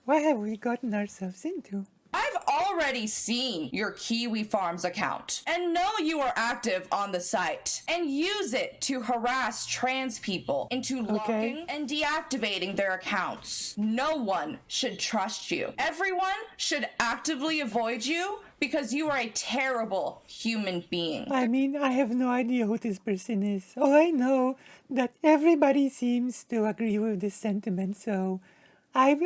S1: what have we gotten ourselves into?
S2: I've already seen your Kiwi Farms account and know you are active on the site and use it to harass trans people into locking and deactivating their accounts. No one should trust you. Everyone should actively avoid you because you are a terrible human being.
S1: I mean, I have no idea who this person is. All I know that everybody seems to agree with this sentiment, so I'm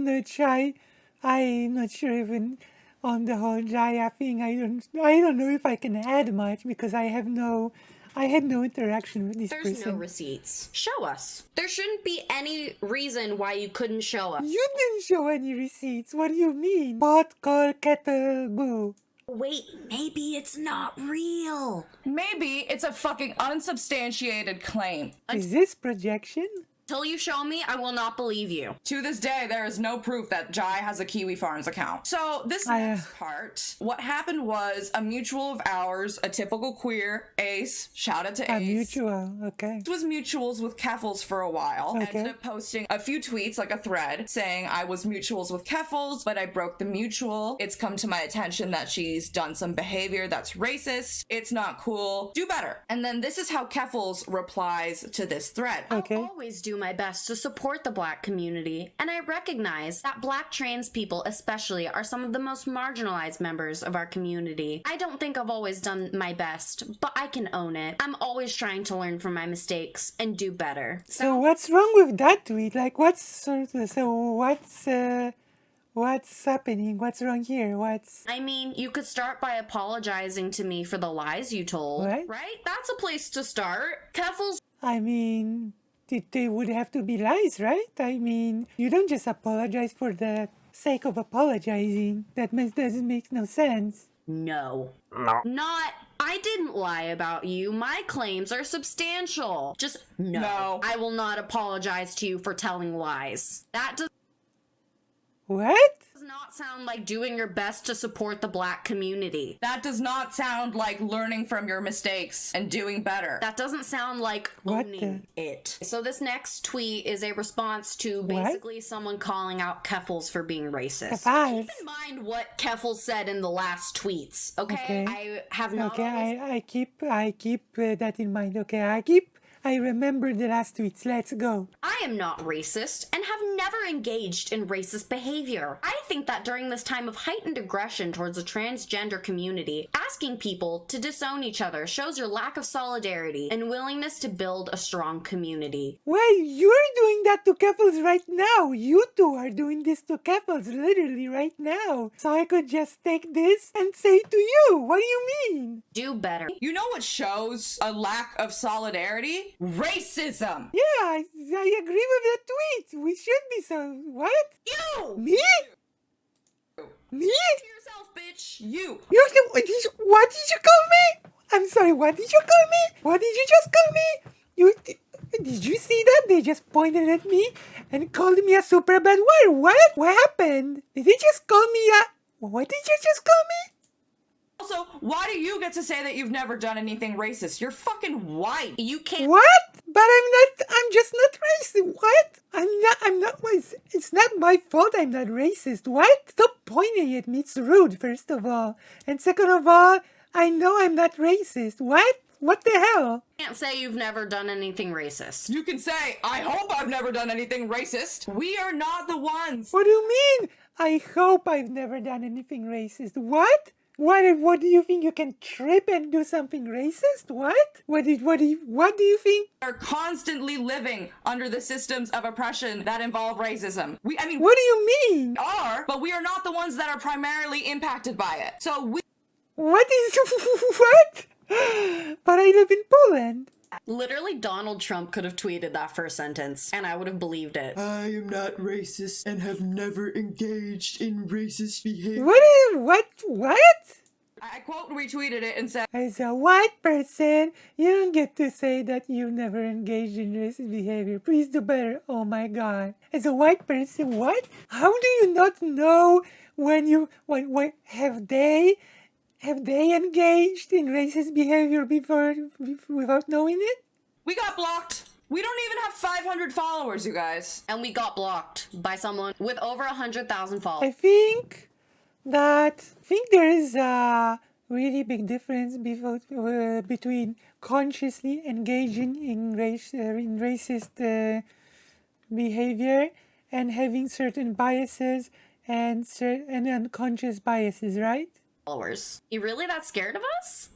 S1: not shy. I'm not sure even on the whole Jaya thing. I don't know if I can add much because I had no interaction with this
S3: There's
S1: person.
S3: no receipts. Show us. There shouldn't be any reason why you couldn't show us.
S1: You didn't show any receipts. What do you mean? Pot, call, kettle, boo.
S3: Wait, maybe it's not real.
S2: Maybe it's a fucking unsubstantiated claim.
S1: Is this projection?
S3: Till you show me, I will not believe you.
S2: To this day, there is no proof that Jai has a Kiwi Farms account. So this next part, what happened was a mutual of ours, a typical queer, Ace, shout out to
S1: A
S2: Ace.
S1: mutual, okay.
S2: Was mutuals with Keffals for a while.
S1: Okay.
S2: Ended up posting a few tweets, like a thread, saying I was mutuals with Keffals, but I broke the mutual. It's come to my attention that she's done some behavior that's racist. It's not cool. Do better. And then this is how Keffals replies to this thread.
S1: Okay.
S3: I'll always do my best to support the Black community, and I recognize that Black trans people especially are some of the most marginalized members of our community. I don't think I've always done my best, but I can own it. I'm always trying to learn from my mistakes and do better.
S1: So what's wrong with that tweet? Like, what's happening? What's wrong here?
S3: I mean, you could start by apologizing to me for the lies you told,
S1: What?
S3: right? That's a place to start. Keffals.
S1: I mean, they would have to be lies, right? I mean, you don't just apologize for the sake of apologizing. That doesn't make no sense.
S3: No. I didn't lie about you. My claims are substantial. Just no. I will not apologize to you for telling lies. That does
S1: What?
S3: not sound like doing your best to support the Black community.
S2: That does not sound like learning from your mistakes and doing better.
S3: That doesn't sound like
S1: What
S3: owning it. So this next tweet is a response to basically someone calling out Keffals for being racist.
S1: Keffals.
S3: Keep in mind what Keffals said in the last tweets, okay? I have not
S1: Okay,
S3: always...
S1: I keep that in mind. Okay, I remember the last tweets. Let's go.
S3: I am not racist and have never engaged in racist behavior. I think that during this time of heightened aggression towards the transgender community, asking people to disown each other shows your lack of solidarity and willingness to build a strong community.
S1: Well, you're doing that to Keffals right now. You two are doing this to Keffals literally right now. So I could just take this and say to you, what do you mean?
S3: Do better.
S2: You know what shows a lack of solidarity? Racism!
S1: Yeah, I agree with that tweet. We should be so... What?
S3: You!
S1: Me? Me?
S3: Yourself, bitch!
S2: You!
S1: What did you call me? I'm sorry, what did you call me? What did you just call me? Did you see that? They just pointed at me and called me a super bad word. What? What happened? Did they just call me a... What did you just call me?
S2: Also, why do you get to say that you've never done anything racist? You're fucking white.
S3: You can't...
S1: What? But I'm just not racist. What? I'm not, it's not my fault I'm not racist. What? Stop pointing at me. It's rude, first of all. And second of all, I know I'm not racist. What? What the hell?
S3: Can't say you've never done anything racist.
S2: You can say, I hope I've never done anything racist. We are not the ones.
S1: What do you mean? I hope I've never done anything racist. What? What do you think? You can trip and do something racist? What? What do you think?
S2: Are constantly living under the systems of oppression that involve racism.
S1: What do you mean?
S2: But we are not the ones that are primarily impacted by it. So we...
S1: What? But I live in Poland.
S3: Literally, Donald Trump could have tweeted that first sentence, and I would have believed it.
S5: I am not racist and have never engaged in racist behavior.
S1: What?
S2: I quote retweeted it and said,
S1: As a white person, you don't get to say that you've never engaged in racist behavior. Please do better. Oh my god. As a white person, what? How do you not know when have they engaged in racist behavior before without knowing it?
S2: we got blocked. We don't even have 500 followers, you guys.
S3: And we got blocked by someone with over 100,000 followers.
S1: I think there is a really big difference between consciously engaging in racist behavior and having certain biases and unconscious biases, right?
S3: You really that scared of us?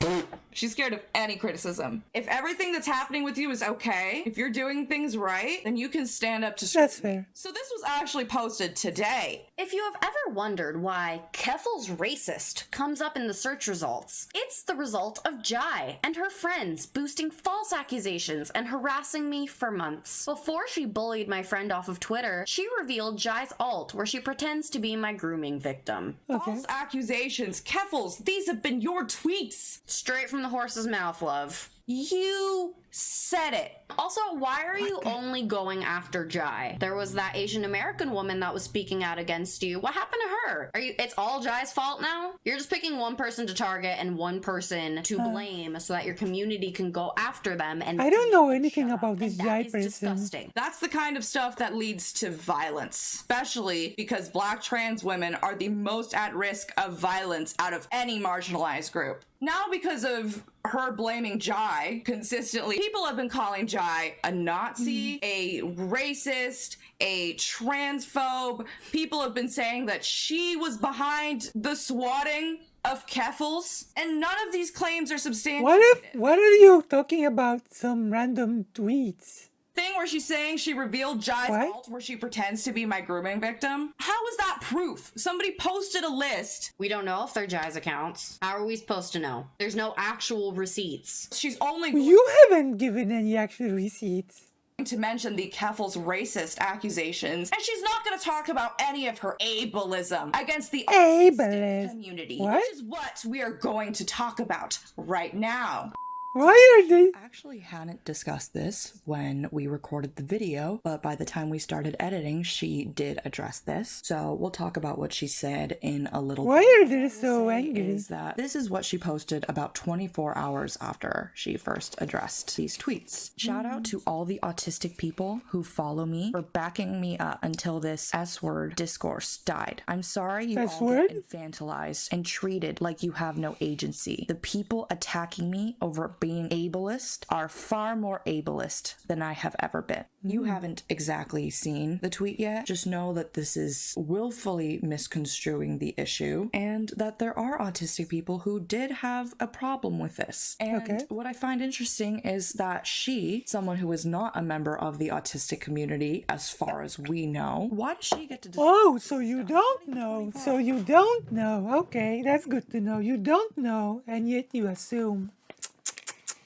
S2: She's scared of any criticism. If everything that's happening with you is okay, if you're doing things right, then you can stand up to scrutiny.
S1: That's fair.
S2: So this was actually posted today.
S3: If you have ever wondered why Keffals racist comes up in the search results, it's the result of Jai and her friends boosting false accusations and harassing me for months. Before she bullied my friend off of Twitter, she revealed Jai's alt where she pretends to be my grooming victim.
S1: Okay.
S2: False accusations. Keffals, these have been your tweets.
S3: Straight from the horse's mouth, love.
S2: You said it.
S3: Also, why are you only going after Jai? There was that Asian American woman that was speaking out against you. What happened to her? It's all Jai's fault now? You're just picking one person to target and one person to blame so that your community can go after them and
S1: I don't know anything about this
S3: that
S1: Jai
S3: is
S1: person.
S3: disgusting.
S2: That's the kind of stuff that leads to violence, especially because Black trans women are the most at risk of violence out of any marginalized group. Now, because of her blaming Jai consistently, people have been calling Jai a Nazi, a racist, a transphobe. People have been saying that she was behind the swatting of Keffals, and none of these claims are substantiated.
S1: What are you talking about? Some random tweets.
S2: Thing where she's saying she revealed Jai's
S1: What?
S2: alt where she pretends to be my grooming victim. How is that proof? Somebody posted a list.
S3: We don't know if they're Jai's accounts. How are we supposed to know? There's no actual receipts.
S2: She's only
S1: You haven't given any actual receipts.
S2: going to mention the Keffals racist accusations, and she's not going to talk about any of her ableism against the autistic
S1: Ableist.
S2: community,
S1: What?
S2: which is what we are going to talk about right now.
S1: Why are they?
S4: Actually hadn't discussed this when we recorded the video, but by the time we started editing, she did address this. So we'll talk about what she said in a little
S1: Why
S4: bit.
S1: are they so angry?
S4: Is that this is what she posted about 24 hours after she first addressed these tweets. Shout out to all the autistic people who follow me for backing me up until this S-word discourse died. I'm sorry you all
S1: S-word?
S4: get infantilized and treated like you have no agency. The people attacking me over being ableist are far more ableist than I have ever been. You haven't exactly seen the tweet yet. Just know that this is willfully misconstruing the issue and that there are autistic people who did have a problem with this. And
S1: Okay.
S4: what I find interesting is that she, someone who is not a member of the autistic community as far as we know, why does she get to decide?
S1: Oh, so you don't know. So you don't know. Okay, that's good to know. You don't know, and yet you assume.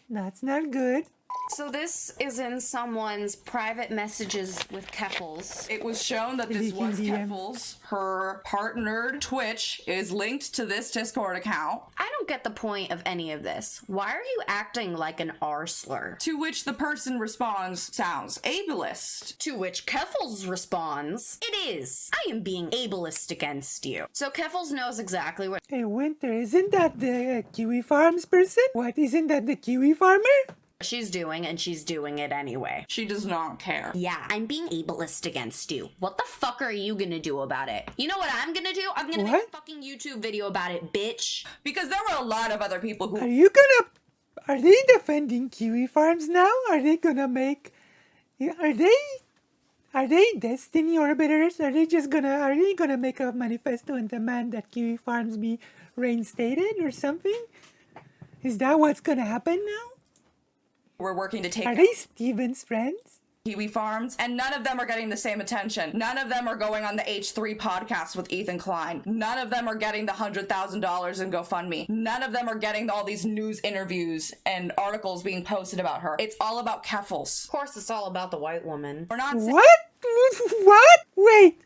S1: That's not good.
S3: So this is in someone's private messages with Keffals.
S2: It was shown that this was
S1: DM.
S2: Keffals. Her partnered Twitch is linked to this Discord account,
S3: I don't get the point of any of this. Why are you acting like an R slur?
S2: to which the person responds, sounds ableist.
S3: To which Keffals responds, it is. I am being ableist against you. So Keffals knows exactly what
S1: Hey, Winter, isn't that the Kiwi Farms person? What, isn't that the Kiwi farmer?
S3: she's doing, and she's doing it anyway.
S2: She does not care.
S3: Yeah, I'm being ableist against you. What the fuck are you gonna do about it? You know what I'm gonna do? I'm gonna make
S1: What?
S3: a fucking YouTube video about it, bitch.
S2: Because there were a lot of other people who
S1: Are they defending Kiwi Farms now? Are they gonna make, are they Destiny Orbiters? Are they gonna make a manifesto and demand that Kiwi Farms be reinstated or something? Is that what's gonna happen now?
S2: were working to take
S1: Are they Steven's friends?
S2: Kiwi Farms, and none of them are getting the same attention. None of them are going on the H3 podcast with Ethan Klein. None of them are getting the $100,000 in GoFundMe. None of them are getting all these news interviews and articles being posted about her. It's all about Keffals.
S3: Of course, it's all about the white woman.
S2: We're not saying
S1: What? What? Wait.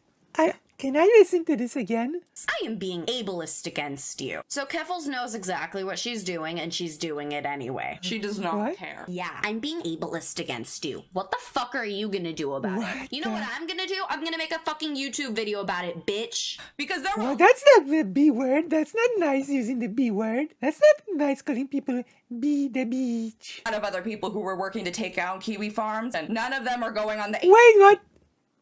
S1: Can I listen to this again?
S3: I am being ableist against you. So Keffals knows exactly what she's doing, and she's doing it anyway.
S2: she does not
S1: What?
S2: care.
S3: Yeah, I'm being ableist against you. What the fuck are you gonna do about it?
S1: What
S3: You know what
S1: the-
S3: I'm gonna do? I'm gonna make a fucking YouTube video about it, bitch.
S2: Because there were
S1: Well, that's not the B word. That's not nice using the B word. That's not nice calling people the beach.
S2: a lot of other people who were working to take out Kiwi Farms, and none of them are going on the
S1: Wait, what?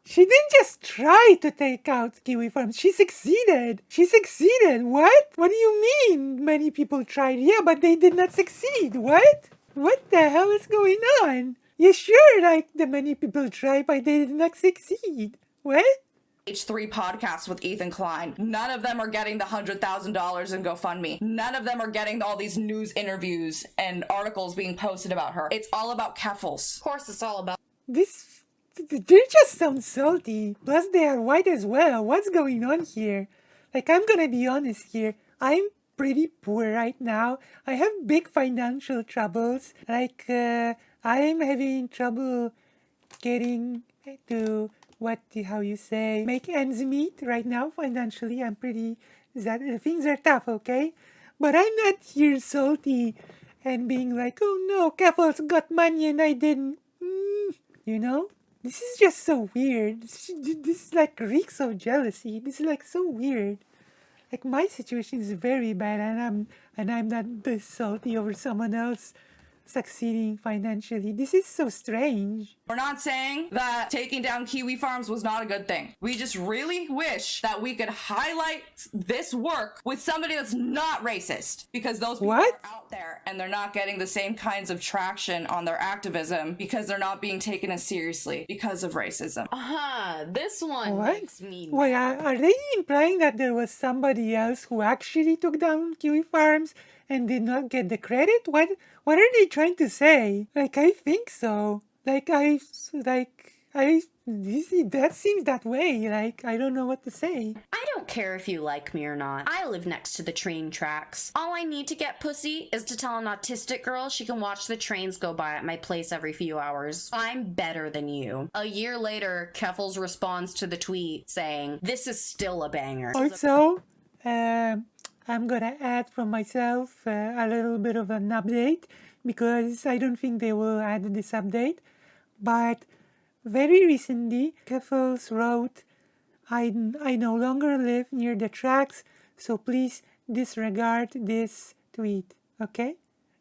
S1: She didn't just try to take out Kiwi Farms. She succeeded. She succeeded. What? What do you mean? Many people tried. Yeah, but they did not succeed. What? What the hell is going on? Yeah, sure, like the many people tried, but they did not succeed. What?
S2: H3 podcast with Ethan Klein. None of them are getting the $100,000 in GoFundMe. None of them are getting all these news interviews and articles being posted about her. It's all about Keffals.
S3: Of course, it's all about
S1: They just sound salty. Plus, they are white as well. What's going on here? Like, I'm gonna be honest here. I'm pretty poor right now. I have big financial troubles. Like, I'm having trouble getting to how you say, make ends meet right now financially. Things are tough, okay? But I'm not here salty and being like, oh no, Keffals got money and I didn't. You know? This is just so weird. This like reeks of jealousy. This is like so weird. Like my situation is very bad and I'm not this salty over someone else succeeding financially. This is so strange.
S2: We're not saying that taking down kiwi farms was not a good thing. We just really wish that we could highlight this work with somebody that's not racist, because those people
S1: What?
S2: are out there and they're not getting the same kinds of traction on their activism because they're not being taken as seriously because of racism.
S3: This one
S1: What?
S3: makes me
S1: Wait, are they implying that there was somebody else who actually took down kiwi farms and did not get the credit? What are they trying to say? Like, I think so. That seems that way. Like, I don't know what to say.
S3: I don't care if you like me or not. I live next to the train tracks. All I need to get pussy is to tell an autistic girl she can watch the trains go by at my place every few hours. I'm better than you. A year later, Keffals responds to the tweet saying, "This is still a banger."
S1: Also, I'm gonna add from myself a little bit of an update, because I don't think they will add this update. But very recently, Keffals wrote, I no longer live near the tracks, so please disregard this tweet. Okay?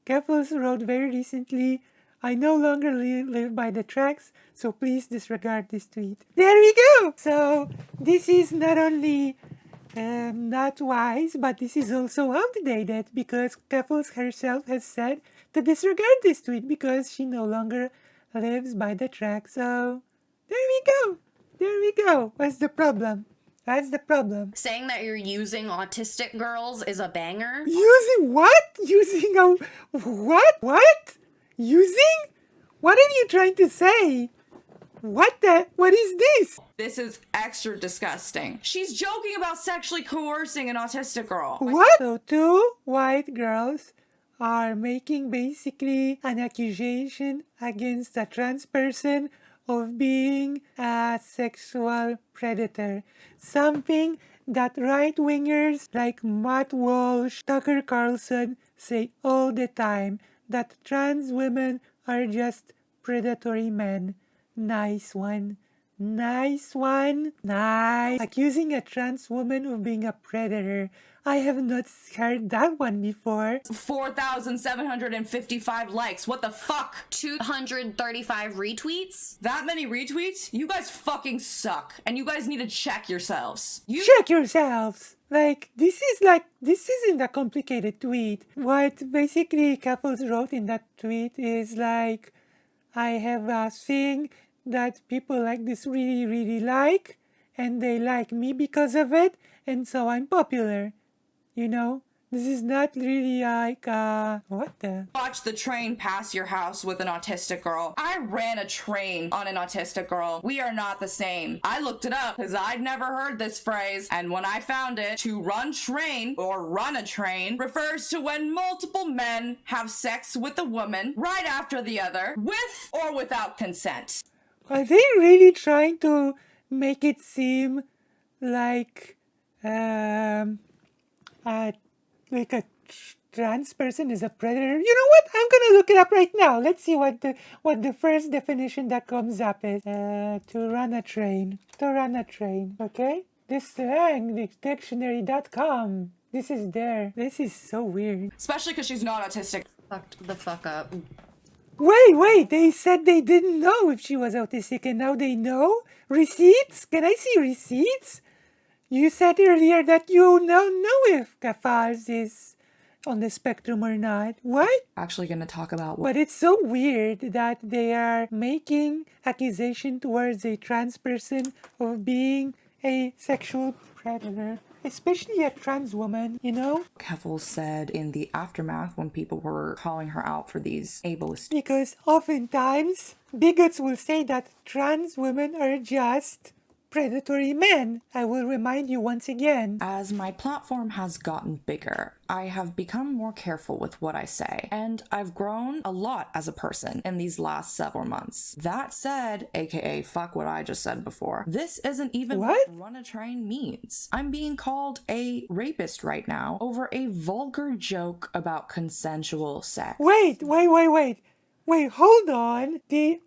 S1: Keffals wrote very recently, I no longer live by the tracks, so please disregard this tweet. There we go! So, this is not only not wise, but this is also outdated, because Keffals herself has said to disregard this tweet because she no longer lives by the track. So, there we go. There we go. What's the problem? That's the problem.
S3: Saying that you're using autistic girls is a banger?
S1: Using what? Using a what? What? Using? What are you trying to say? What is this?
S2: This is extra disgusting. She's joking about sexually coercing an autistic girl.
S1: What? So two white girls are making basically an accusation against a trans person of being a sexual predator. Something that right-wingers like Matt Walsh, Tucker Carlson say all the time, that trans women are just predatory men. Nice one. Nice one. Nice. Accusing a trans woman of being a predator. I have not heard that one before.
S2: 4,755 likes. What the fuck?
S3: 235 retweets?
S2: That many retweets? You guys fucking suck. And you guys need to check yourselves.
S1: Check yourselves. This isn't a complicated tweet. What basically Keffals wrote in that tweet is like, I have a thing that people like this really, really like, and they like me because of it, and so I'm popular. You know? This is not really like, what the?
S2: Watch the train pass your house with an autistic girl. I ran a train on an autistic girl. We are not the same. I looked it up because I'd never heard this phrase, and when I found it, to run train or run a train refers to when multiple men have sex with a woman right after the other, with or without consent.
S1: Are they really trying to make it seem like, like a trans person is a predator? You know what? I'm gonna look it up right now. Let's see what the first definition that comes up is. To run a train. To run a train. Okay? This dictionary.com. This is there. This is so weird.
S2: Especially because she's not autistic.
S3: Fucked the fuck up.
S1: Wait, they said they didn't know if she was autistic and now they know? Receipts? Can I see receipts? You said earlier that you don't know if Keffals is on the spectrum or not. What?
S4: Actually going to talk about
S1: But it's so weird that they are making accusation towards a trans person of being a sexual predator. Especially a trans woman, you know?
S4: Keffals said in the aftermath when people were calling her out for these ableist.
S1: Because oftentimes bigots will say that trans women are just predatory men. I will remind you once again.
S4: As my platform has gotten bigger, I have become more careful with what I say, and I've grown a lot as a person in these last several months. That said, aka fuck what I just said before, this isn't even
S1: What?
S4: run a train means. I'm being called a rapist right now over a vulgar joke about consensual sex.
S1: Wait, hold on. They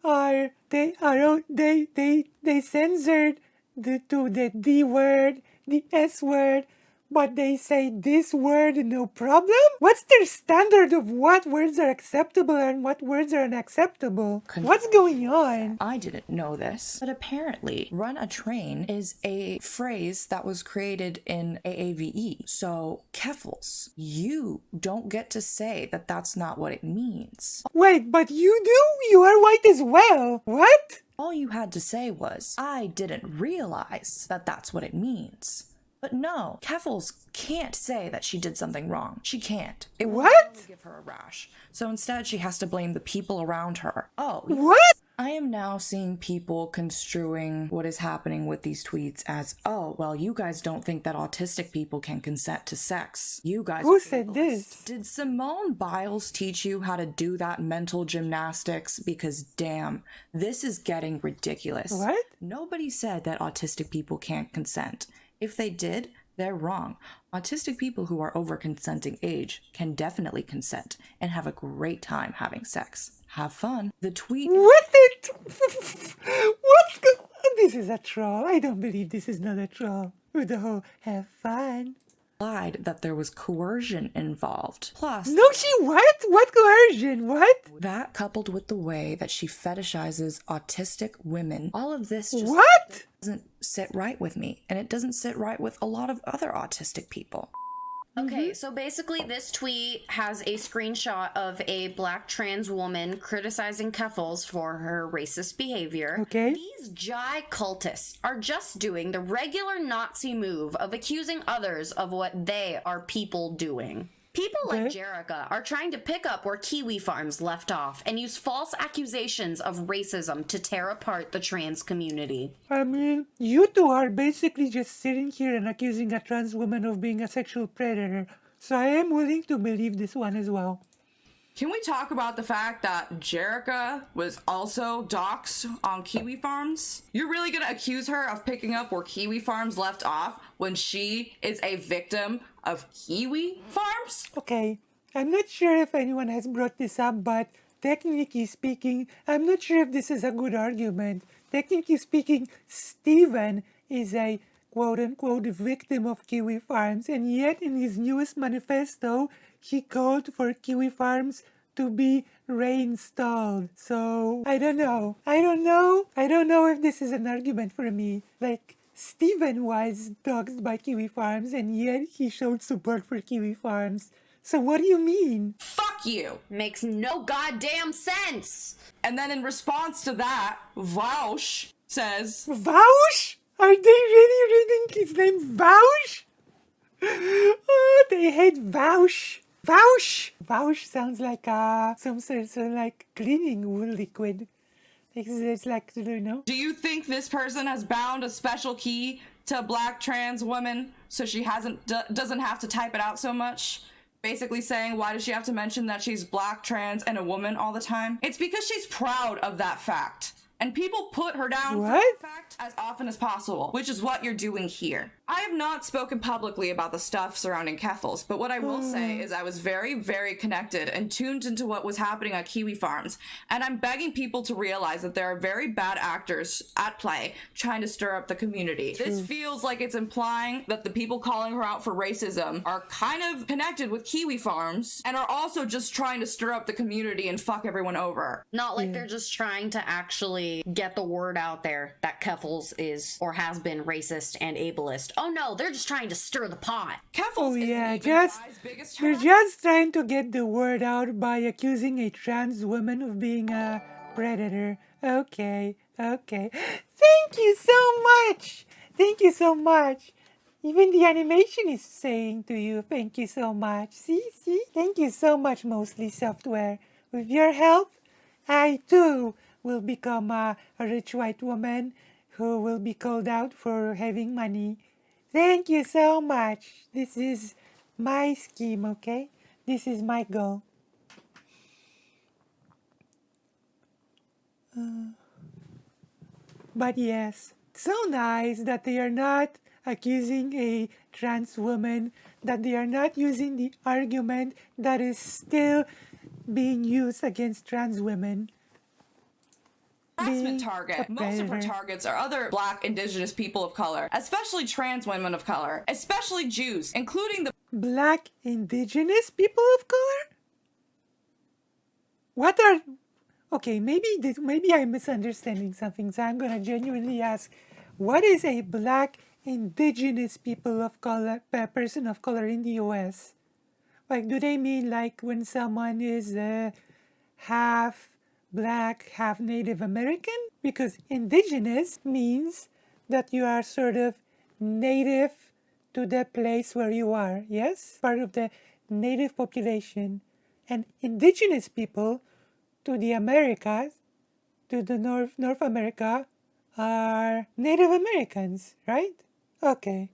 S1: censored the D word, the S word, but they say this word no problem? What's their standard of what words are acceptable and what words are unacceptable? What's going on?
S4: I didn't know this, but apparently run a train is a phrase that was created in AAVE. So, Keffals, you don't get to say that that's not what it means.
S1: Wait, but you do? You are white as well. What?
S4: All you had to say was, I didn't realize that that's what it means. But no, Keffals can't say that she did something wrong. She can't. It will
S1: What?
S4: only give her a rash. So instead, she has to blame the people around her. Oh,
S1: What?
S4: I am now seeing people construing what is happening with these tweets as, oh, well, you guys don't think that autistic people can consent to sex. You guys
S1: Who
S4: are
S1: said
S4: ableist."
S1: this?
S4: Did Simone Biles teach you how to do that mental gymnastics? Because damn, this is getting ridiculous.
S1: What?
S4: Nobody said that autistic people can't consent. If they did, they're wrong. Autistic people who are over consenting age can definitely consent and have a great time having sex. Have fun. The tweet
S1: What the... What's go... This is a troll. I don't believe this is not a troll. With the whole have fun.
S4: implied that there was coercion involved. Plus,
S1: No, she what? What coercion? What?
S4: that coupled with the way that she fetishizes autistic women, all of this just
S1: What?
S4: doesn't sit right with me. And it doesn't sit right with a lot of other autistic people.
S3: Okay, so basically this tweet has a screenshot of a black trans woman criticizing Keffals for her racist behavior.
S1: Okay.
S3: These Jai cultists are just doing the regular Nazi move of accusing others of what they are people doing. People like
S1: Okay.
S3: Jerica are trying to pick up where Kiwi Farms left off and use false accusations of racism to tear apart the trans community.
S1: I mean, you two are basically just sitting here and accusing a trans woman of being a sexual predator. So I am willing to believe this one as well.
S2: Can we talk about the fact that Jerica was also doxxed on Kiwi Farms? You're really gonna accuse her of picking up where Kiwi Farms left off when she is a victim of Kiwi Farms?
S1: Okay, I'm not sure if anyone has brought this up, but technically speaking, I'm not sure if this is a good argument. Technically speaking, Steven is a quote-unquote victim of Kiwi Farms, and yet in his newest manifesto, he called for Kiwi Farms to be reinstalled. So, I don't know. I don't know if this is an argument for me. Like, Steven was doxxed by Kiwi Farms, and yet he showed support for Kiwi Farms. So what do you mean?
S2: Fuck you!
S3: Makes no goddamn sense!
S2: And then in response to that, Vaush says,
S1: Vaush? Are they really reading his name Vaush? Oh, they hate Vaush. Vaush! Vaush sounds like some sort of like cleaning wool liquid. It's like, you know.
S2: do you think this person has bound a special key to a black trans woman so she doesn't have to type it out so much? Basically saying, why does she have to mention that she's black, trans, and a woman all the time? It's because she's proud of that fact. And people put her down for
S1: What?
S2: that fact as often as possible, which is what you're doing here. I have not spoken publicly about the stuff surrounding Keffals, but what I will say is I was very, very connected and tuned into what was happening at Kiwi Farms, and I'm begging people to realize that there are very bad actors at play trying to stir up the community. This feels like it's implying that the people calling her out for racism are kind of connected with Kiwi Farms and are also just trying to stir up the community and fuck everyone over.
S3: Not like they're just trying to actually get the word out there that Keffals is or has been racist and ableist. Oh no, they're just trying to stir the pot.
S2: Keffals
S1: Oh
S2: isn't
S1: yeah,
S2: even
S1: just
S2: Jai's biggest
S1: they're
S2: turn.
S1: just trying to get the word out by accusing a trans woman of being a predator. Okay. Thank you so much. Thank you so much. Even the animation is saying to you, thank you so much. See? Thank you so much, Mostly Software. With your help, I too will become a rich white woman who will be called out for having money. Thank you so much. This is my scheme, okay? This is my goal. But yes, so nice that they are not accusing a trans woman, that they are not using the argument that is still being used against trans women.
S2: harassment
S1: Being
S2: target.
S1: a
S2: Most of her
S1: predator.
S2: targets are other Black, Indigenous people of color, especially trans women of color, especially Jews, including the
S1: Black indigenous people of color? What are... Okay, maybe I'm misunderstanding something, so I'm gonna genuinely ask, what is a black indigenous people of color, person of color in the US? Like, do they mean like when someone is half black, half Native American? Because indigenous means that you are sort of native to the place where you are, yes? Part of the native population. And indigenous people to the Americas, to the North America, are Native Americans, right? Okay,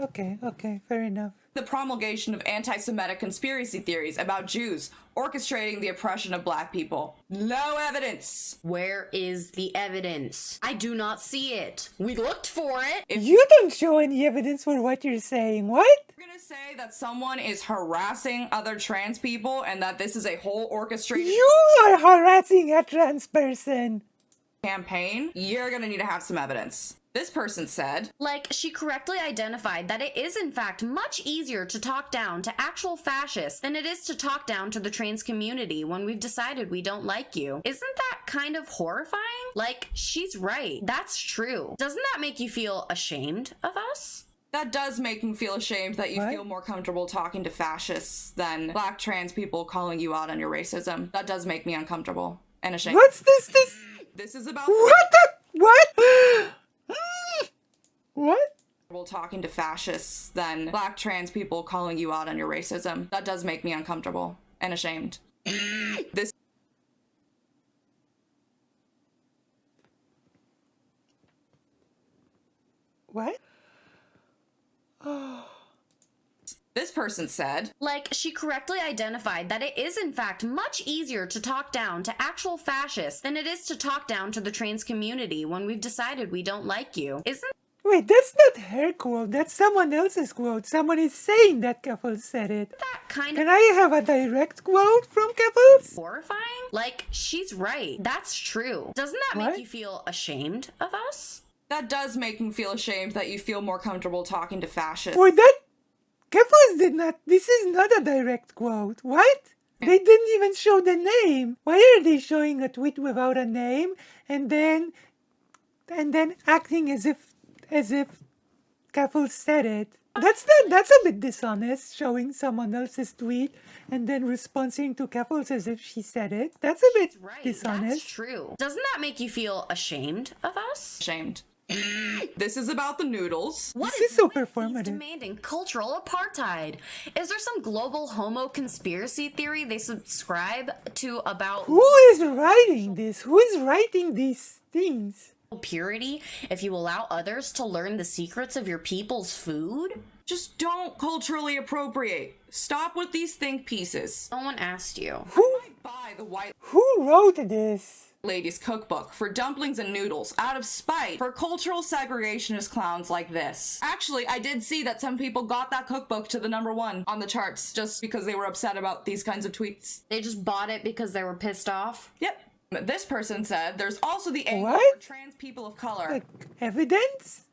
S1: okay, fair enough.
S2: promulgation of anti-Semitic conspiracy theories about Jews orchestrating the oppression of Black people. No evidence.
S3: Where is the evidence? I do not see it. We looked for it.
S1: You don't show any evidence for what you're saying, what?
S2: You're gonna say that someone is harassing other trans people and that this is a whole orchestrated
S1: You are harassing a trans person.
S2: campaign? You're gonna need to have some evidence. This person said,
S3: Like, she correctly identified that it is in fact much easier to talk down to actual fascists than it is to talk down to the trans community when we've decided we don't like you. Isn't that kind of horrifying? Like, she's right. That's true. Doesn't that make you feel ashamed of us?
S2: that does make me feel ashamed that you
S1: What?
S2: feel more comfortable talking to fascists than Black trans people calling you out on your racism. That does make me uncomfortable and ashamed.
S1: What's this?
S2: This is about
S1: What the? What? What?
S2: talking to fascists than Black trans people calling you out on your racism. That does make me uncomfortable and ashamed. This
S1: What?
S2: This person said,
S3: Like, she correctly identified that it is in fact much easier to talk down to actual fascists than it is to talk down to the trans community when we've decided we don't like you. Isn't
S1: Wait, that's not her quote. That's someone else's quote. Someone is saying that Keffals said it.
S3: that kind
S1: Can
S3: of
S1: I have a direct quote from Keffals?
S3: horrifying? Like, she's right. That's true. Doesn't that
S1: What?
S3: make you feel ashamed of us?
S2: that does make me feel ashamed that you feel more comfortable talking to fascists.
S1: Or that Keffals did not. This is not a direct quote. What? They didn't even show the name. Why are they showing a tweet without a name and then acting as if Keffals said it? That's a bit dishonest, showing someone else's tweet and then responding to Keffals as if she said it. That's a bit
S3: Right.
S1: dishonest.
S3: That's true. Doesn't that make you feel ashamed of us?
S2: Ashamed. This is about the noodles.
S3: What
S1: This is so
S3: with these
S1: performative.
S3: demanding cultural apartheid? Is there some global homo conspiracy theory they subscribe to about
S1: Who is writing this? Who is writing these things?
S3: purity if you allow others to learn the secrets of your people's food?
S2: Just don't culturally appropriate. Stop with these think pieces.
S3: No one asked you.
S2: Buy the white
S1: Who wrote this?
S2: lady's cookbook for dumplings and noodles out of spite for cultural segregationist clowns like this. Actually, I did see that some people got that cookbook to the #1 on the charts just because they were upset about these kinds of tweets.
S3: They just bought it because they were pissed off?
S2: Yep. This person said there's also the angle
S1: What?
S2: where trans people of color
S1: Like, evidence?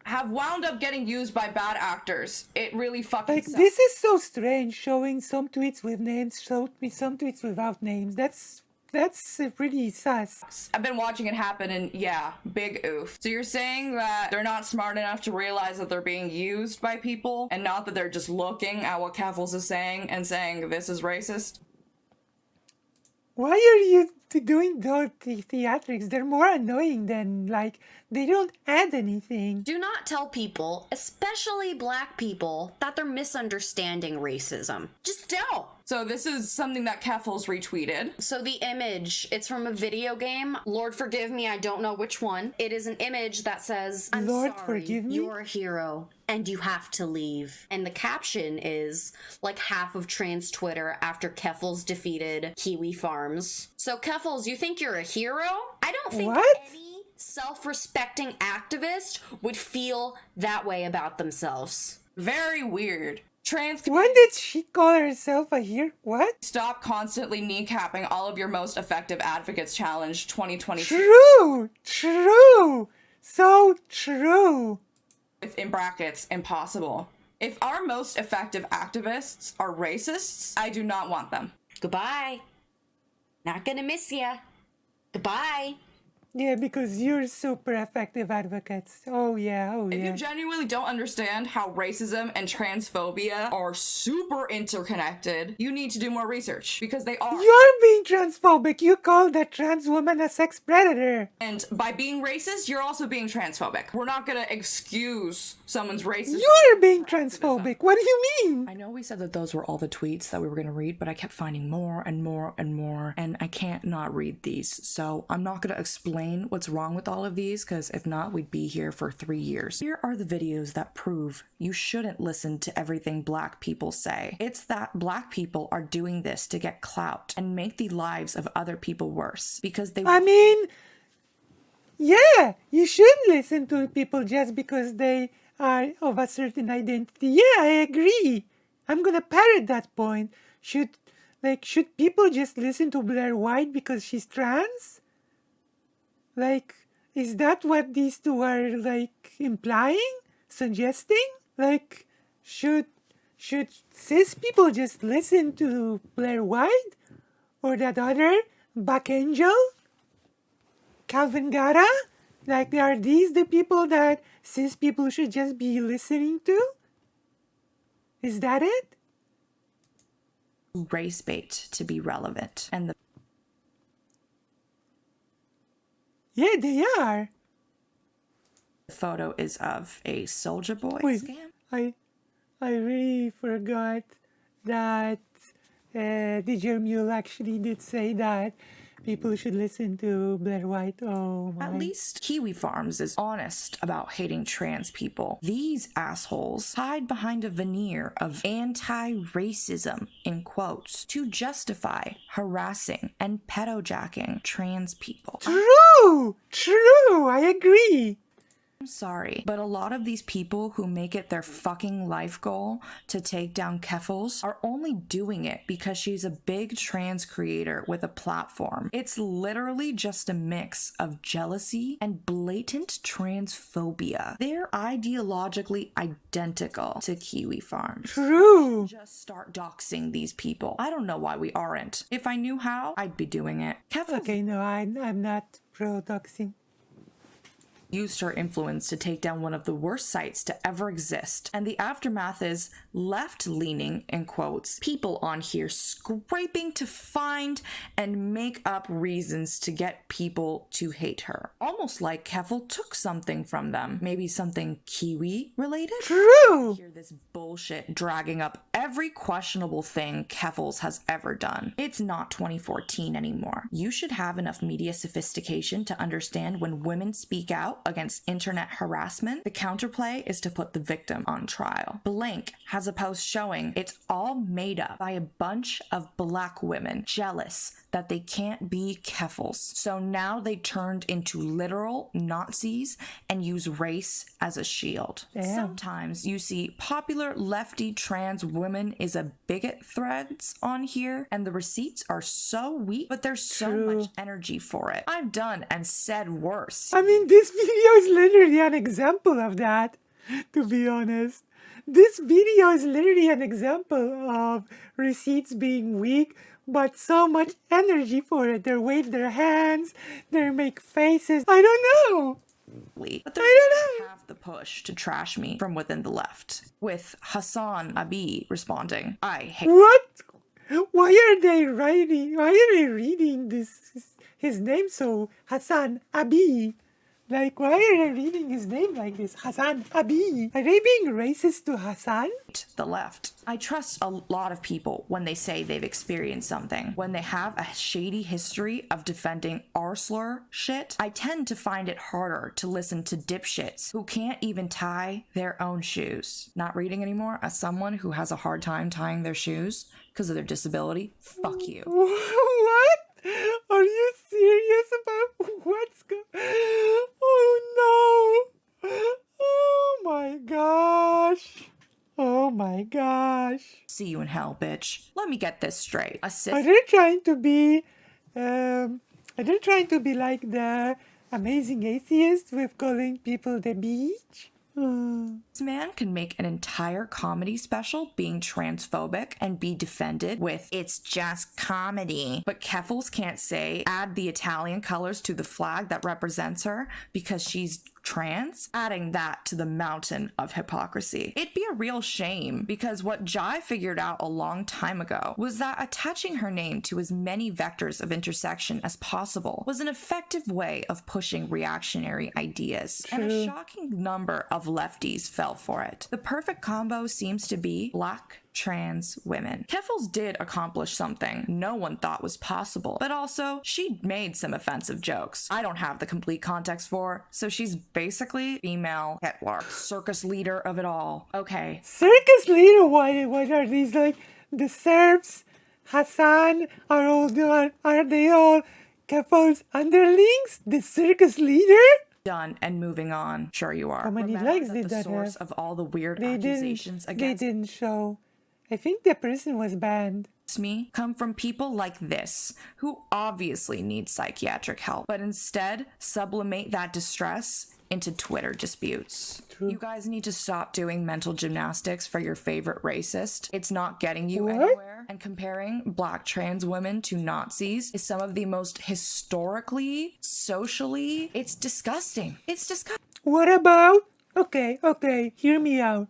S2: have wound up getting used by bad actors. It really fucking
S1: Like,
S2: sucks.
S1: this is so strange, showing some tweets with names, some tweets without names. That's pretty sus.
S2: I've been watching it happen and yeah, big oof. So you're saying that they're not smart enough to realize that they're being used by people and not that they're just looking at what Keffals is saying and saying this is racist?
S1: Why are you to doing those theatrics. They're more annoying than, like, they don't add anything.
S3: Do not tell people, especially black people, that they're misunderstanding racism. Just don't.
S2: So this is something that Keffals retweeted.
S3: So the image, it's from a video game. Lord forgive me, I don't know which one. It is an image that says, I'm
S1: Lord
S3: sorry,
S1: forgive me?
S3: you're a hero and you have to leave. And the caption is like half of trans Twitter after Keffals defeated Kiwi Farms. So Keffals, you think you're a hero? I don't think
S1: What?
S3: any self-respecting activist would feel that way about themselves.
S2: Very weird. Trans
S1: When did she call herself a hero? What?
S2: Stop constantly kneecapping all of your most effective advocates challenge 2022
S1: True! True! So true!
S2: with, in brackets, impossible. If our most effective activists are racists, I do not want them.
S3: Goodbye. Not gonna miss ya. Goodbye.
S1: Yeah, because you're super effective advocates. Oh yeah, oh
S2: If
S1: yeah.
S2: you genuinely don't understand how racism and transphobia are super interconnected, you need to do more research, because they are.
S1: You're being transphobic. You call that trans woman a sex predator.
S2: And by being racist, you're also being transphobic. We're not gonna excuse someone's racism.
S1: You're being transphobic. What do you mean?
S4: I know we said that those were all the tweets that we were going to read, but I kept finding more and more and more, and I can't not read these. So I'm not going to explain what's wrong with all of these, because if not, we'd be here for 3 years. Here are the videos that prove you shouldn't listen to everything black people say. It's that black people are doing this to get clout and make the lives of other people worse, because they
S1: I mean, yeah, you should listen to people just because they are of a certain identity. Yeah, I agree. I'm gonna parrot that point. Should people just listen to Blair White because she's trans? Like, is that what these two are, like, implying? Suggesting? Like, should cis people just listen to Blair White? Or that other Buck Angel? Calvin Gara? Like, are these the people that cis people should just be listening to? Is that it?
S4: race bait to be relevant. And the
S1: Yeah, they are.
S4: photo is of a Soldier Boy
S1: Wait,
S4: scam.
S1: I really forgot that DJ Mule actually did say that people should listen to Blair White. Oh my.
S4: At least Kiwi Farms is honest about hating trans people. These assholes hide behind a veneer of anti-racism, in quotes, to justify harassing and pedojacking trans people.
S1: True, I agree.
S4: I'm sorry, but a lot of these people who make it their fucking life goal to take down Keffals are only doing it because she's a big trans creator with a platform. It's literally just a mix of jealousy and blatant transphobia. They're ideologically identical to Kiwi Farms.
S1: True.
S4: Just start doxing these people. I don't know why we aren't. If I knew how, I'd be doing it. Keffals
S1: Okay, no, I'm not pro-doxing.
S4: used her influence to take down one of the worst sites to ever exist, and the aftermath is left-leaning, in quotes, people on here scraping to find and make up reasons to get people to hate her. Almost like Keffal took something from them. Maybe something Kiwi related?
S1: True.
S4: Hear this bullshit dragging up every questionable thing Keffals has ever done. It's not 2014 anymore. You should have enough media sophistication to understand when women speak out against internet harassment, the counterplay is to put the victim on trial. Blank has a post showing it's all made up by a bunch of black women jealous that they can't be Keffals. So now they turned into literal Nazis and use race as a shield.
S1: Damn.
S4: Sometimes you see popular lefty trans women is a bigot threads on here, and the receipts are so weak, but there's so
S1: True.
S4: much energy for it. I've done and said worse.
S1: I mean, this video is literally an example of that, to be honest. This video is literally an example of receipts being weak, but so much energy for it. They wave their hands, they make faces. I don't know.
S4: But
S1: I
S4: there's
S1: don't know.
S4: half the push to trash me from within the left, with Hassan Abi responding, I hate
S1: What? Why are they writing? Why are they reading his name so Hassan Abi? Like, why are they reading his name like this? Hassan Abi. Are they being racist to Hassan?
S4: The left. I trust a lot of people when they say they've experienced something. When they have a shady history of defending r slur shit, I tend to find it harder to listen to dipshits who can't even tie their own shoes. Not reading anymore as someone who has a hard time tying their shoes because of their disability. Fuck you.
S1: What? Are you serious about what's going? Oh no! Oh my gosh! Oh my gosh!
S4: See you in hell, bitch. Let me get this straight. A cis
S1: Are they trying to be? Are they trying to be like the amazing atheists with calling people the beach?
S4: This man can make an entire comedy special being transphobic and be defended with, it's just comedy. But Keffals can't say, add the Italian colors to the flag that represents her because she's trans, adding that to the mountain of hypocrisy. It'd be a real shame because what Jai figured out a long time ago was that attaching her name to as many vectors of intersection as possible was an effective way of pushing reactionary ideas. And a shocking number of lefties fell for it. The perfect combo seems to be black trans women. Keffals did accomplish something no one thought was possible, but also she made some offensive jokes I don't have the complete context for, so she's basically female Hitler, circus leader of it all. Okay.
S1: Circus leader? What are these, like the serfs? Hassan are they all Keffals underlings? The circus leader?
S4: Done and moving on. Sure you are.
S1: How many
S4: Remember
S1: likes
S4: that
S1: did
S4: the
S1: that
S4: source
S1: have?
S4: of all the weird
S1: They
S4: accusations
S1: didn't.
S4: against
S1: They didn't show. I think the person was banned.
S4: me come from people like this who obviously need psychiatric help, but instead sublimate that distress into Twitter disputes.
S1: True.
S4: You guys need to stop doing mental gymnastics for your favorite racist. It's not getting you
S1: What?
S4: anywhere. And comparing black trans women to Nazis is some of the most historically, socially, it's disgusting. It's disgusting.
S1: What about? Okay, hear me out.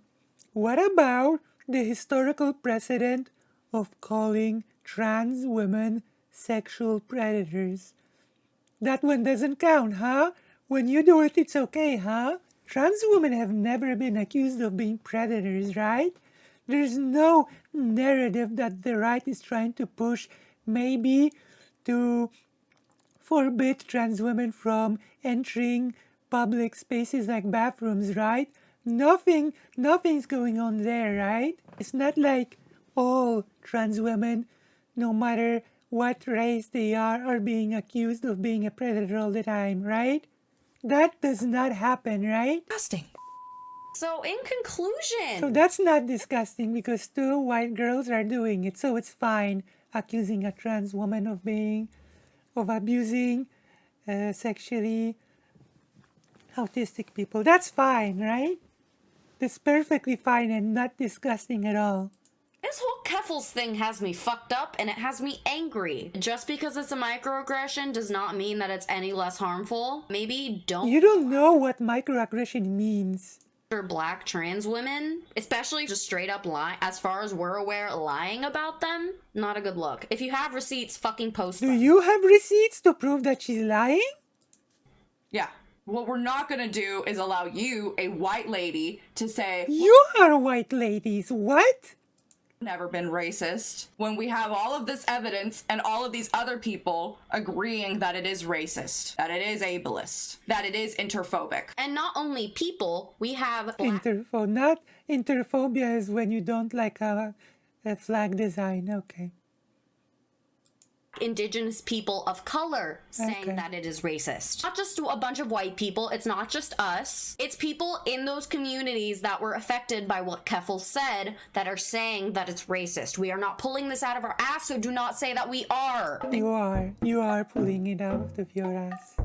S1: What about the historical precedent of calling trans women sexual predators? That one doesn't count, huh? When you do it, it's okay, huh? Trans women have never been accused of being predators, right? There's no narrative that the right is trying to push, maybe to forbid trans women from entering public spaces like bathrooms, right? Nothing's going on there, right? It's not like all trans women, no matter what race they are being accused of being a predator all the time, right? That does not happen, right?
S4: Disgusting.
S3: So, in conclusion,
S1: So that's not disgusting because two white girls are doing it, so it's fine accusing a trans woman of abusing sexually autistic people. That's fine, right? That's perfectly fine and not disgusting at all.
S3: this whole Keffals thing has me fucked up and it has me angry. Just because it's a microaggression does not mean that it's any less harmful. Maybe don't
S1: You don't know what microaggression means.
S3: black trans women, especially just straight up lie, as far as we're aware, lying about them, not a good look. If you have receipts, fucking post
S1: Do
S3: them.
S1: you have receipts to prove that she's lying?
S2: Yeah. What we're not gonna do is allow you, a white lady, to say,
S1: You are white ladies. What?
S2: never been racist, when we have all of this evidence and all of these other people agreeing that it is racist, that it is ableist, that it is interphobic.
S3: And not only people, we have black
S1: Not interphobia is when you don't like a flag design. Okay.
S3: indigenous people of color saying
S1: Okay.
S3: that it is racist. Not just a bunch of white people, it's not just us. It's people in those communities that were affected by what Keffals said that are saying that it's racist. We are not pulling this out of our ass, so do not say that we are.
S1: You are pulling it out of your ass.